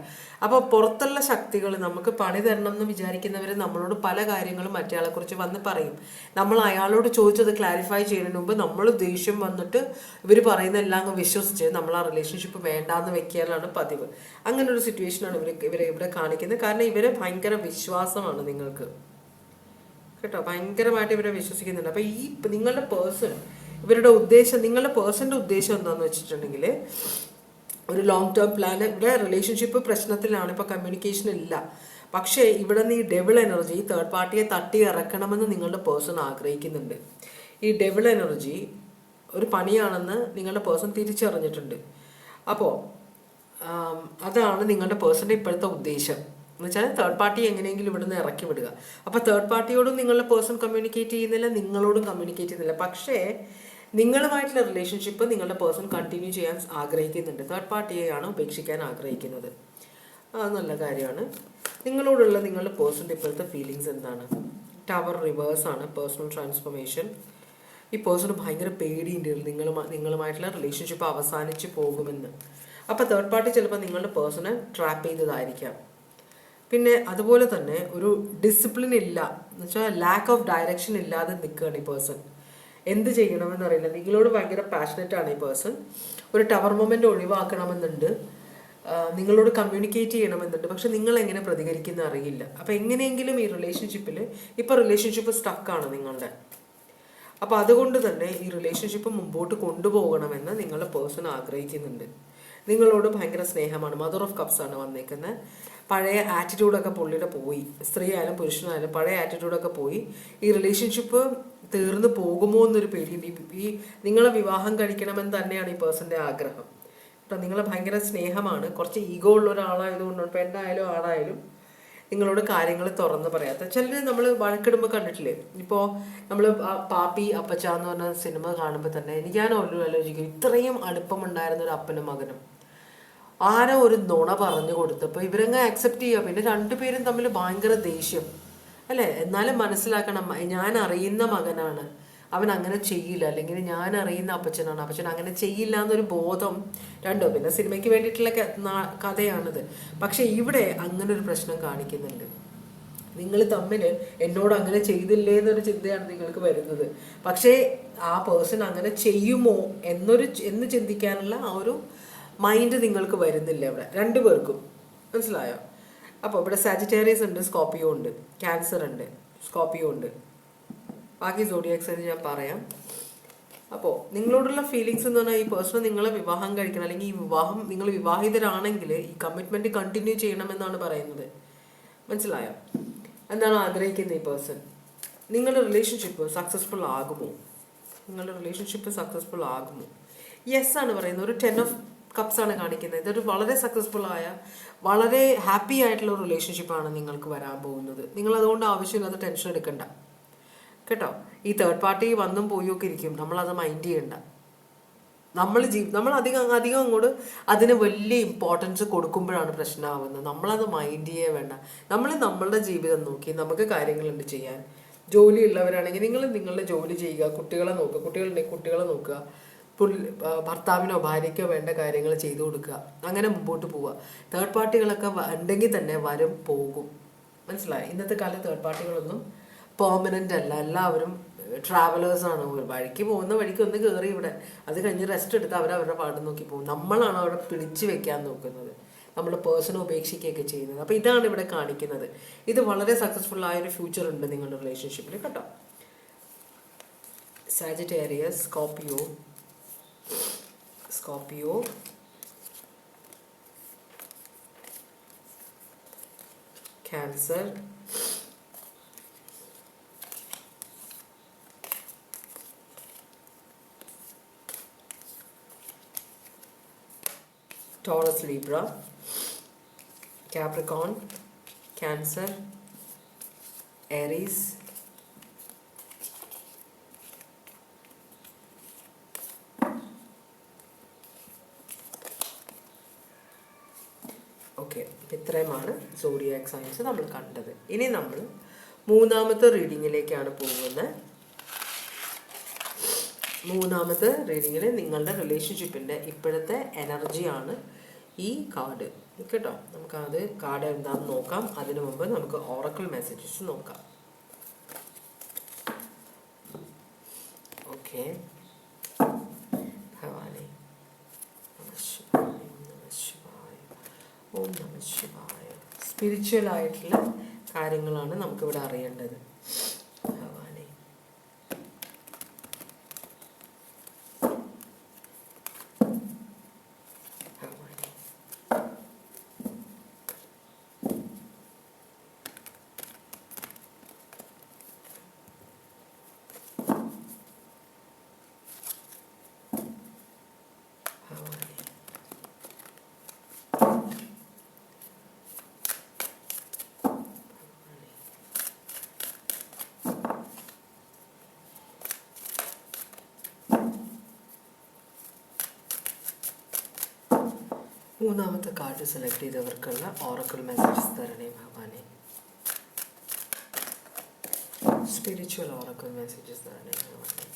അപ്പോൾ പുറത്തുള്ള ശക്തികൾ നമുക്ക് പണി തരണം എന്ന് വിചാരിക്കുന്നവർ നമ്മളോട് പല കാര്യങ്ങളും മറ്റേയാളെക്കുറിച്ച് വന്ന് പറയും. നമ്മൾ അയാളോട് ചോദിച്ചത് ക്ലാരിഫൈ ചെയ്യുന്നതിന് മുമ്പ് നമ്മൾ ദേഷ്യം വന്നിട്ട് ഇവർ പറയുന്ന എല്ലാം അങ്ങ് വിശ്വസിച്ച് നമ്മൾ ആ റിലേഷൻഷിപ്പ് വേണ്ടാന്ന് വെക്കാനാണ് പതിവ്. അങ്ങനെ ഒരു സിറ്റുവേഷനാണ് ഇവരെ ഇവിടെ കാണിക്കുന്നത്. കാരണം ഇവരെ ഭയങ്കര വിശ്വാസമാണ് നിങ്ങൾക്ക് കേട്ടോ, ഭയങ്കരമായിട്ട് ഇവരെ വിശ്വസിക്കുന്നുണ്ട്. അപ്പോൾ ഈ നിങ്ങളുടെ പേഴ്സൺ ഇവരുടെ ഉദ്ദേശം, നിങ്ങളുടെ പേഴ്സൻ്റെ ഉദ്ദേശം എന്താണെന്ന് വെച്ചിട്ടുണ്ടെങ്കിൽ ഒരു ലോങ് ടേം പ്ലാൻ. ഇവിടെ റിലേഷൻഷിപ്പ് പ്രശ്നത്തിലാണ്, ഇപ്പോൾ കമ്മ്യൂണിക്കേഷൻ ഇല്ല. പക്ഷേ ഇവിടെ നിന്ന് ഈ ഡെവിൾ എനർജി തേർഡ് പാർട്ടിയെ തട്ടി ഇറക്കണമെന്ന് നിങ്ങളുടെ പേഴ്സൺ ആഗ്രഹിക്കുന്നുണ്ട്. ഈ ഡെവിൾ എനർജി ഒരു പണിയാണെന്ന് നിങ്ങളുടെ പേഴ്സൺ തിരിച്ചറിഞ്ഞിട്ടുണ്ട്. അപ്പോൾ അതാണ് നിങ്ങളുടെ പേഴ്സൻ്റെ ഇപ്പോഴത്തെ ഉദ്ദേശം. വെച്ചാൽ തേർഡ് പാർട്ടി എങ്ങനെയെങ്കിലും ഇവിടുന്ന് ഇറക്കി വിടുക. അപ്പോൾ തേർഡ് പാർട്ടിയോടും നിങ്ങളുടെ പേഴ്സൺ കമ്മ്യൂണിക്കേറ്റ് ചെയ്യുന്നില്ല, നിങ്ങളോടും കമ്മ്യൂണിക്കേറ്റ് ചെയ്യുന്നില്ല. പക്ഷേ നിങ്ങളുമായിട്ടുള്ള റിലേഷൻഷിപ്പ് നിങ്ങളുടെ പേഴ്സൺ കണ്ടിന്യൂ ചെയ്യാൻ ആഗ്രഹിക്കുന്നുണ്ട്. തേർഡ് പാർട്ടിയെയാണ് ഉപേക്ഷിക്കാൻ ആഗ്രഹിക്കുന്നത്. അത് നല്ല കാര്യമാണ്. നിങ്ങളോടുള്ള നിങ്ങളുടെ പേഴ്സണിൻ്റെ ഇപ്പോഴത്തെ ഫീലിങ്സ് എന്താണ്? ടവർ റിവേഴ്സാണ്, പേഴ്സണൽ ട്രാൻസ്ഫോർമേഷൻ. ഈ പേഴ്സണ് ഭയങ്കര പേടിയുണ്ട് നിങ്ങളുമായിട്ടുള്ള റിലേഷൻഷിപ്പ് അവസാനിച്ച് പോകുമെന്ന്. അപ്പോൾ തേർഡ് പാർട്ടി ചിലപ്പോൾ നിങ്ങളുടെ പേഴ്സണെ ട്രാപ്പ് ചെയ്തതായിരിക്കാം. പിന്നെ അതുപോലെ തന്നെ ഒരു ഡിസിപ്ലിൻ ഇല്ല എന്ന് വെച്ചാൽ ലാക്ക് ഓഫ് ഡയറക്ഷൻ ഇല്ലാതെ നിൽക്കുകയാണ് ഈ പേഴ്സൺ. എന്ത് ചെയ്യണമെന്ന് അറിയില്ല. നിങ്ങളോട് ഭയങ്കര പാഷനറ്റ് ആണ് ഈ പേഴ്സൺ. ഒരു ടവർ മൊമെന്റ് ഒഴിവാക്കണമെന്നുണ്ട്, നിങ്ങളോട് കമ്മ്യൂണിക്കേറ്റ് ചെയ്യണമെന്നുണ്ട്. പക്ഷെ നിങ്ങൾ എങ്ങനെ പ്രതികരിക്കുന്ന അറിയില്ല. അപ്പം എങ്ങനെയെങ്കിലും ഈ റിലേഷൻഷിപ്പിൽ ഇപ്പോൾ റിലേഷൻഷിപ്പ് സ്റ്റക്കാണ് നിങ്ങളുടെ. അപ്പോൾ അതുകൊണ്ട് തന്നെ ഈ റിലേഷൻഷിപ്പ് മുമ്പോട്ട് കൊണ്ടുപോകണമെന്ന് നിങ്ങളുടെ പേഴ്സൺ ആഗ്രഹിക്കുന്നുണ്ട്. നിങ്ങളോട് ഭയങ്കര സ്നേഹമാണ്. മദർ ഓഫ് കപ്സ് ആണ് വന്നേക്കുന്നത്. പഴയ ആറ്റിറ്റ്യൂഡൊക്കെ പുള്ളിയുടെ പോയി. സ്ത്രീ ആയാലും പുരുഷനായാലും പഴയ ആറ്റിറ്റ്യൂഡൊക്കെ പോയി. ഈ റിലേഷൻഷിപ്പ് തീർന്നു പോകുമോ എന്നൊരു പേടിയുണ്ട്. ഈ നിങ്ങളെ വിവാഹം കഴിക്കണമെന്ന് തന്നെയാണ് ഈ പേഴ്സൻ്റെ ആഗ്രഹം. കേട്ടോ, നിങ്ങളെ ഭയങ്കര സ്നേഹമാണ്. കുറച്ച് ഈഗോ ഉള്ള ഒരാളായതുകൊണ്ടാണ്. പെണ്ണായാലും ആളായാലും നിങ്ങളോട് കാര്യങ്ങൾ തുറന്ന് പറയാത്ത. ചിലർ നമ്മൾ വഴക്കിടുമ്പോൾ കണ്ടിട്ടില്ലേ, ഇപ്പോൾ നമ്മൾ പാപ്പി അപ്പച്ച എന്ന് പറഞ്ഞ സിനിമ കാണുമ്പോൾ തന്നെ ഞാൻ ആലോചിക്കും, ഇത്രയും അടുപ്പമുണ്ടായിരുന്ന ഒരു അപ്പനും മകനും ആരോ ഒരു നുണ പറഞ്ഞു കൊടുത്തപ്പോൾ ഇവരങ്ങ് ആക്സെപ്റ്റ് ചെയ്യുക. പിന്നെ രണ്ടുപേരും തമ്മിൽ ഭയങ്കര ദേഷ്യം അല്ലേ. എന്നാലും മനസ്സിലാക്കണം, ഞാൻ അറിയുന്ന മകനാണ്, അവൻ അങ്ങനെ ചെയ്യില്ല. അല്ലെങ്കിൽ ഞാൻ അറിയുന്ന അപ്പച്ചനാണ്, അപ്പച്ചൻ അങ്ങനെ ചെയ്യില്ല എന്നൊരു ബോധം രണ്ടോ. പിന്നെ സിനിമയ്ക്ക് വേണ്ടിയിട്ടുള്ള കഥയാണിത്. പക്ഷെ ഇവിടെ അങ്ങനെ ഒരു പ്രശ്നം കാണിക്കുന്നുണ്ട്. നിങ്ങൾ തമ്മിൽ എന്നോട് അങ്ങനെ ചെയ്തില്ലേ എന്നൊരു ചിന്തയാണ് നിങ്ങൾക്ക് വരുന്നത്. പക്ഷേ ആ പേഴ്സൺ അങ്ങനെ ചെയ്യുമോ എന്ന് ചിന്തിക്കാനുള്ള ആ ഒരു മൈൻഡ് നിങ്ങൾക്ക് വരുന്നില്ല ഇവിടെ രണ്ടുപേർക്കും. മനസ്സിലായോ? അപ്പോൾ ഇവിടെ സാജിറ്റേറിയസ് ഉണ്ട്, സ്കോർപ്പിയോ ഉണ്ട്, ക്യാൻസർ ഉണ്ട്, സ്കോർപ്പിയോ ഉണ്ട്. ബാക്കി സോഡിയാക് സൈൻ ഞാൻ പറയാം. അപ്പോൾ നിങ്ങളോടുള്ള ഫീലിങ്സ് എന്ന് പറഞ്ഞാൽ ഈ പേഴ്സൺ നിങ്ങളെ വിവാഹം കഴിക്കണം, അല്ലെങ്കിൽ ഈ വിവാഹം നിങ്ങൾ വിവാഹിതരാണെങ്കിൽ ഈ കമ്മിറ്റ്മെൻറ്റ് കണ്ടിന്യൂ ചെയ്യണമെന്നാണ് പറയുന്നത്. മനസ്സിലായോ? എന്താണ് ആഗ്രഹിക്കുന്നത് ഈ പേഴ്സൺ? നിങ്ങളുടെ റിലേഷൻഷിപ്പ് സക്സസ്ഫുൾ ആകുമോ? നിങ്ങളുടെ റിലേഷൻഷിപ്പ് സക്സസ്ഫുൾ ആകുമോ? യെസ് ആണ് പറയുന്നത്. ഒരു 10 ഓഫ് കപ്സ് ആണ് കാണിക്കുന്നത്. ഇതൊരു വളരെ സക്സസ്ഫുൾ ആയ വളരെ ഹാപ്പി ആയിട്ടുള്ള ഒരു റിലേഷൻഷിപ്പാണ് നിങ്ങൾക്ക് വരാൻ പോകുന്നത്. നിങ്ങൾ അതുകൊണ്ട് ആവശ്യമില്ലാത്ത ടെൻഷൻ എടുക്കണ്ട കേട്ടോ. ഈ തേർഡ് പാർട്ടി വന്നും പോയൊക്കെ ഇരിക്കും, നമ്മളത് മൈൻഡ് ചെയ്യണ്ട. നമ്മൾ അധികം അങ്ങോട്ട് അതിന് വലിയ ഇമ്പോർട്ടൻസ് കൊടുക്കുമ്പോഴാണ് പ്രശ്നമാവുന്നത്. നമ്മളത് മൈൻഡ് ചെയ്യേ വേണ്ട. നമ്മൾ നമ്മളുടെ ജീവിതം നോക്കി നമുക്ക് കാര്യങ്ങളുണ്ട് ചെയ്യാൻ. ജോലി ഉള്ളവരാണെങ്കിൽ നിങ്ങൾ നിങ്ങളുടെ ജോലി ചെയ്യുക, കുട്ടികളെ നോക്കുക, കുട്ടികളുണ്ടെങ്കിൽ കുട്ടികളെ നോക്കുക, ഭർത്താവിനോ ഭാര്യയ്ക്കോ വേണ്ട കാര്യങ്ങൾ ചെയ്തു കൊടുക്കുക, അങ്ങനെ മുമ്പോട്ട് പോവുക. തേർഡ് പാർട്ടികളൊക്കെ ഉണ്ടെങ്കിൽ തന്നെ വരും പോകും. മനസ്സിലായി? ഇന്നത്തെ കാലത്ത് തേർഡ് പാർട്ടികളൊന്നും പെർമനൻ്റ് അല്ല. എല്ലാവരും ട്രാവലേഴ്സാണ്. ഒരു വഴിക്ക് പോകുന്ന വഴിക്ക് ഒന്ന് കയറി ഇവിടെ, അത് കഴിഞ്ഞ് റെസ്റ്റ് എടുത്ത് അവരവരുടെ പാട്ട് നോക്കി പോകും. നമ്മളാണ് അവിടെ പിടിച്ചു വെക്കാൻ നോക്കുന്നത്, നമ്മൾ പേഴ്സണെ ഉപേക്ഷിക്കുകയൊക്കെ ചെയ്യുന്നത്. അപ്പോൾ ഇതാണ് ഇവിടെ കാണിക്കുന്നത്. ഇത് വളരെ സക്സസ്ഫുൾ ആയൊരു ഫ്യൂച്ചർ ഉണ്ട് നിങ്ങളുടെ റിലേഷൻഷിപ്പിൽ കേട്ടോ. Sagittarius, Scorpio, cancer, Taurus, Libra, Capricorn, Cancer, Aries, okay. ഇത്രയുമാണ് സോഡിയാക് സൈൻസ് നമ്മൾ കണ്ടത്. ഇനി നമ്മൾ മൂന്നാമത്തെ റീഡിങ്ങിലേക്കാണ് പോകുന്നത്. മൂന്നാമത്തെ റീഡിങ്ങിൽ നിങ്ങളുടെ റിലേഷൻഷിപ്പിൻ്റെ ഇപ്പോഴത്തെ എനർജിയാണ് ഈ കാർഡ് കേട്ടോ. നമുക്കത് കാർഡ് എന്താണെന്ന് നോക്കാം. അതിനു മുമ്പ് നമുക്ക് ഓറക്കിൾ മെസ്സേജസ് നോക്കാം. ഓക്കെ. ഭവാനി ഓം നമ ശിവായ. സ്പിരിച്വൽ ആയിട്ടുള്ള കാര്യങ്ങളാണ് നമുക്കിവിടെ അറിയേണ്ടത്. ഭവാനി ഭവാനി ഭവാനി മൂന്നാമത്തെ കാർഡ് സെലക്ട് ചെയ്തവർക്കുള്ള ഓറക്കിൾ മെസ്സേജസ് തരണേ ഭഗവാനെ. സ്പിരിച്വൽ ഓറക്കിൾ മെസ്സേജസ് തരണേ ഭഗവാനെ.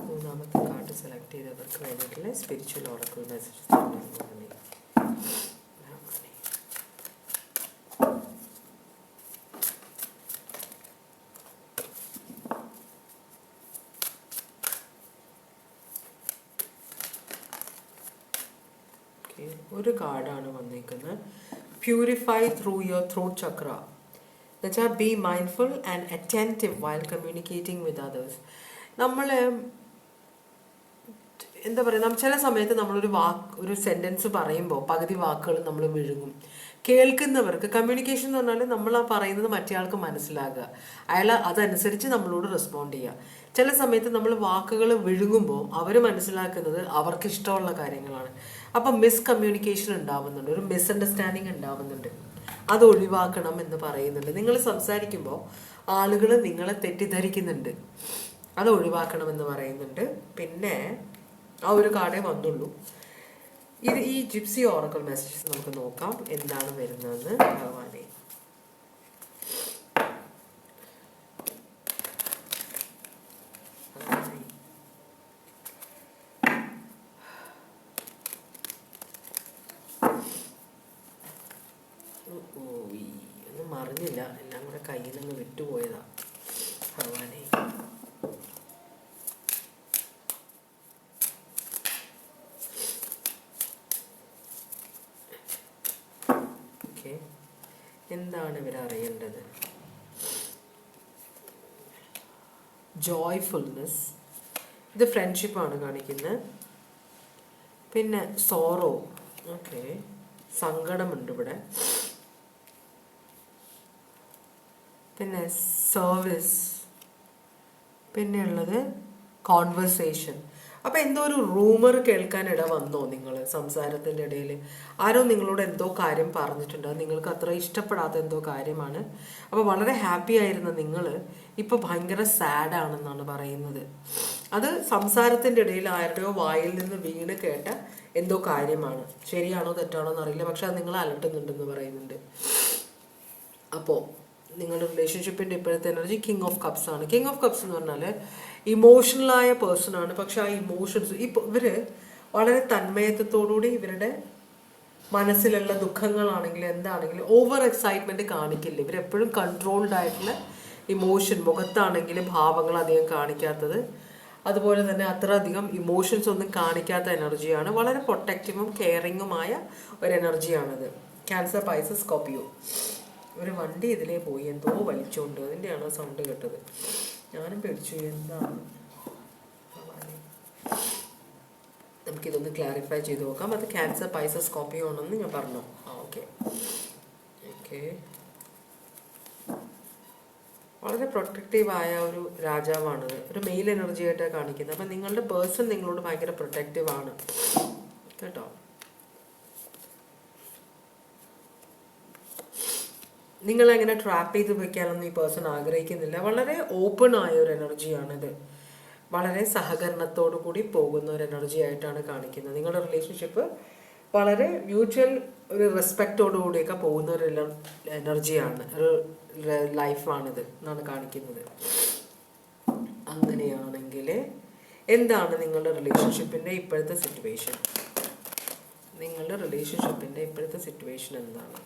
മൂന്നാമത്തെ കാർഡ് സെലക്ട് ചെയ്തവർക്ക് വേണ്ടിയിട്ടുള്ള സ്പിരിച്വൽ ഓറക്കിൾ മെസ്സേജസ് തരണേ ഭഗവാനെ. ഒരു കാർഡാണ് വന്നിരിക്കുന്നത്, പ്യൂരിഫൈ ത്രൂ യുവർ ത്രോട്ട് ചക്ര. എന്നുവെച്ചാൽ B mindful and attentive while communicating with others. നമ്മൾ എന്താ പറയുക, ചില സമയത്ത് ഒരു സെൻറ്റൻസ് പറയുമ്പോൾ പകുതി വാക്കുകൾ നമ്മൾ വിഴുങ്ങും. കേൾക്കുന്നവർക്ക് കമ്മ്യൂണിക്കേഷൻ എന്ന് പറഞ്ഞാൽ നമ്മൾ ആ പറയുന്നത് മറ്റേ ആൾക്ക് മനസ്സിലാകുക, അയാൾ അതനുസരിച്ച് നമ്മളോട് റെസ്പോണ്ട് ചെയ്യുക. ചില സമയത്ത് നമ്മൾ വാക്കുകൾ വിഴുങ്ങുമ്പോൾ അവർ മനസ്സിലാക്കുന്നത് അവർക്ക് ഇഷ്ടമുള്ള കാര്യങ്ങളാണ്. അപ്പം മിസ്കമ്മ്യൂണിക്കേഷൻ ഉണ്ടാവുന്നുണ്ട്, ഒരു മിസ്അണ്ടർസ്റ്റാൻഡിങ് ഉണ്ടാവുന്നുണ്ട്. അത് ഒഴിവാക്കണം എന്ന് പറയുന്നുണ്ട്. നിങ്ങൾ സംസാരിക്കുമ്പോൾ ആളുകൾ നിങ്ങളെ തെറ്റിദ്ധരിക്കുന്നുണ്ട്, അത് ഒഴിവാക്കണമെന്ന് പറയുന്നുണ്ട്. പിന്നെ ആ ഒരു കാർഡേ വന്നുള്ളൂ. ഈ ജിപ്സി ഓറക്കിൾ മെസ്സേജസ് നമുക്ക് നോക്കാം എന്താണ് വരുന്നതെന്ന് ഭഗവാനെ. ഒന്നും മറിഞ്ഞില്ല, എല്ലാം കൂടെ കയ്യിൽ നിന്ന് വിട്ടുപോയതാ ഭഗവാനെ. എന്താണ് ഇവരറിയേണ്ടത്? ജോയ്ഫുൾനെസ്, ഇത് ഫ്രണ്ട്ഷിപ്പാണ് കാണിക്കുന്നത്. പിന്നെ സോറോ, ഓക്കെ, സങ്കടമുണ്ട് ഇവിടെ. പിന്നെ സർവീസ്, പിന്നെ ഉള്ളത് കോൺവെർസേഷൻ. അപ്പം എന്തോ ഒരു റൂമർ കേൾക്കാനിട വന്നോ നിങ്ങൾ സംസാരത്തിൻ്റെ ഇടയിൽ? ആരോ നിങ്ങളോട് എന്തോ കാര്യം പറഞ്ഞിട്ടുണ്ട്, നിങ്ങൾക്ക് അത്ര ഇഷ്ടപ്പെടാത്ത എന്തോ കാര്യമാണ്. അപ്പോൾ വളരെ ഹാപ്പി ആയിരുന്ന നിങ്ങൾ ഇപ്പോൾ ഭയങ്കര സാഡാണെന്നാണ് പറയുന്നത്. അത് സംസാരത്തിൻ്റെ ഇടയിൽ ആരുടെയോ വായിൽ നിന്ന് വീണ് കേട്ട എന്തോ കാര്യമാണ്. ശരിയാണോ തെറ്റാണോ എന്നറിയില്ല, പക്ഷെ അത് നിങ്ങളെ അലട്ടുന്നുണ്ടെന്ന് പറയുന്നുണ്ട്. അപ്പോൾ നിങ്ങളുടെ റിലേഷൻഷിപ്പിൻ്റെ ഇപ്പോഴത്തെ എനർജി കിങ് ഓഫ് കപ്സ് ആണ്. കിങ് ഓഫ് കപ്സ് എന്ന് പറഞ്ഞാൽ ഇമോഷണലായ പേഴ്സൺ ആണ്. പക്ഷെ ആ ഇമോഷൻസ് ഇവർ വളരെ തന്മയത്വത്തോടുകൂടി ഇവരുടെ മനസ്സിലുള്ള ദുഃഖങ്ങളാണെങ്കിലും എന്താണെങ്കിലും ഓവർ എക്സൈറ്റ്മെൻറ്റ് കാണിക്കില്ല. ഇവരെപ്പോഴും കൺട്രോൾഡ് ആയിട്ടുള്ള ഇമോഷൻ, മുഖത്താണെങ്കിലും ഭാവങ്ങൾ അധികം കാണിക്കാത്തത്, അതുപോലെ തന്നെ അത്ര അധികം ഇമോഷൻസ് ഒന്നും കാണിക്കാത്ത എനർജിയാണ്. വളരെ പ്രൊട്ടക്റ്റീവും കെയറിങ്ങുമായ ഒരു എനർജിയാണിത്. Cancer, Pisces, Scorpio. ഒരു വണ്ടി ഇതിലേ പോയി, എന്തോ വലിച്ചുകൊണ്ട്, അതിൻ്റെയാണോ സൗണ്ട് കേട്ടത്? ഞാനും പേടിച്ചു, എന്താണ്. നമുക്കിതൊന്ന് ക്ലാരിഫൈ ചെയ്ത് നോക്കാം. അത് ക്യാൻസർ, പൈസസ്, സ്കോർപ്പിയോ ആണെന്ന് ഞാൻ പറഞ്ഞു. ഓക്കെ. വളരെ പ്രൊട്ടക്റ്റീവായ ഒരു രാജാവാണിത്. ഒരു മെയിൽ എനർജി ആയിട്ടാണ് കാണിക്കുന്നത്. അപ്പം നിങ്ങളുടെ പേഴ്സൺ നിങ്ങളോട് ഭയങ്കര പ്രൊട്ടക്റ്റീവ് ആണ് കേട്ടോ. നിങ്ങളെങ്ങനെ ട്രാപ്പ് ചെയ്ത് വയ്ക്കാനൊന്നും ഈ പേഴ്സൺ ആഗ്രഹിക്കുന്നില്ല. വളരെ ഓപ്പൺ ആയ ഒരു എനർജിയാണിത്. വളരെ സഹകരണത്തോടു കൂടി പോകുന്ന ഒരു എനർജി ആയിട്ടാണ് കാണിക്കുന്നത്. നിങ്ങളുടെ റിലേഷൻഷിപ്പ് വളരെ മ്യൂച്വൽ ഒരു റെസ്പെക്റ്റോടു കൂടിയൊക്കെ പോകുന്ന ഒരു എനർജിയാണ്, ഒരു ലൈഫാണിത് എന്നാണ് കാണിക്കുന്നത്. അങ്ങനെയാണെങ്കിൽ എന്താണ് നിങ്ങളുടെ റിലേഷൻഷിപ്പിൻ്റെ ഇപ്പോഴത്തെ സിറ്റുവേഷൻ? നിങ്ങളുടെ റിലേഷൻഷിപ്പിൻ്റെ ഇപ്പോഴത്തെ സിറ്റുവേഷൻ എന്താണ്?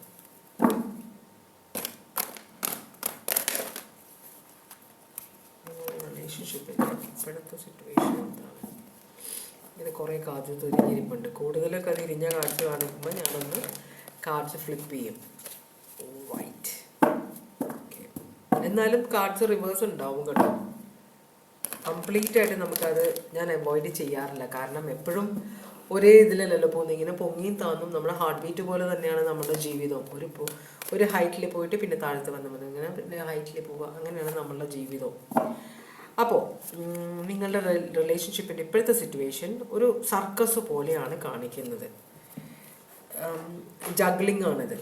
റിലേഷൻഷിപ്പിൻ്റെ ഇപ്പോഴത്തെ സിറ്റുവേഷൻ എന്താണ്? ഇങ്ങനെ കുറേ കാർഡ്സ് തിരിഞ്ഞിരിപ്പുണ്ട്. കൂടുതലൊക്കെ അത് ഇരിഞ്ഞ കാർഡ്സ് കാണിക്കുമ്പോൾ ഞാനൊന്ന് കാർഡ്സ് ഫ്ലിപ്പ് ചെയ്യും. വൈറ്റ്. ഓക്കെ. എന്നാലും കാർഡ്സ് റിവേഴ്സ് ഉണ്ടാവും കേട്ടോ. കംപ്ലീറ്റ് ആയിട്ട് നമുക്കത് ഞാൻ അവോയ്ഡ് ചെയ്യാറില്ല. കാരണം എപ്പോഴും ഒരേ ഇതിലല്ലല്ലോ പോകുന്നത്. ഇങ്ങനെ പൊങ്ങിയും താന്നും നമ്മുടെ ഹാർട്ട് ബീറ്റ് പോലെ തന്നെയാണ് നമ്മുടെ ജീവിതം. ഒരു ഹൈറ്റിൽ പോയിട്ട് പിന്നെ താഴത്ത് വന്ന് ഇങ്ങനെ പിന്നെ ഹൈറ്റിൽ പോവുക, അങ്ങനെയാണ് നമ്മളുടെ ജീവിതം. അപ്പോൾ നിങ്ങളുടെ റിലേഷൻഷിപ്പിൻ്റെ ഇപ്പോഴത്തെ സിറ്റുവേഷൻ ഒരു സർക്കസ് പോലെയാണ് കാണിക്കുന്നത്. ജഗ്ലിംഗ് ആണിത്.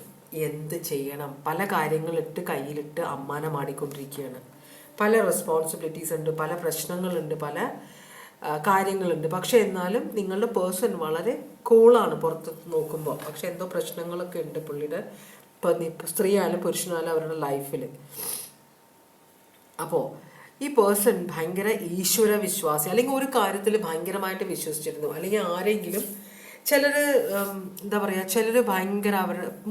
എന്ത് ചെയ്യണം, പല കാര്യങ്ങളിട്ട് കയ്യിലിട്ട് അമ്മാനമാടിക്കൊണ്ടിരിക്കുകയാണ്. പല റെസ്പോൺസിബിലിറ്റീസ് ഉണ്ട്, പല പ്രശ്നങ്ങളുണ്ട്, പല കാര്യങ്ങളുണ്ട്. പക്ഷെ എന്നാലും നിങ്ങളുടെ പേഴ്സൺ വളരെ കൂളാണ് പുറത്ത് നോക്കുമ്പോൾ. പക്ഷെ എന്തോ പ്രശ്നങ്ങളൊക്കെ ഉണ്ട് പുള്ളിയുടെ, സ്ത്രീ ആയാലും പുരുഷനായാലും അവരുടെ ലൈഫിൽ. അപ്പോൾ ഈ പേഴ്സൺ ഭയങ്കര ഈശ്വര വിശ്വാസി, അല്ലെങ്കിൽ ഒരു കാര്യത്തിൽ ഭയങ്കരമായിട്ട് വിശ്വസിച്ചിരുന്നു. അല്ലെങ്കിൽ ആരെങ്കിലും ചിലർ എന്താ പറയുക, ചിലർ ഭയങ്കര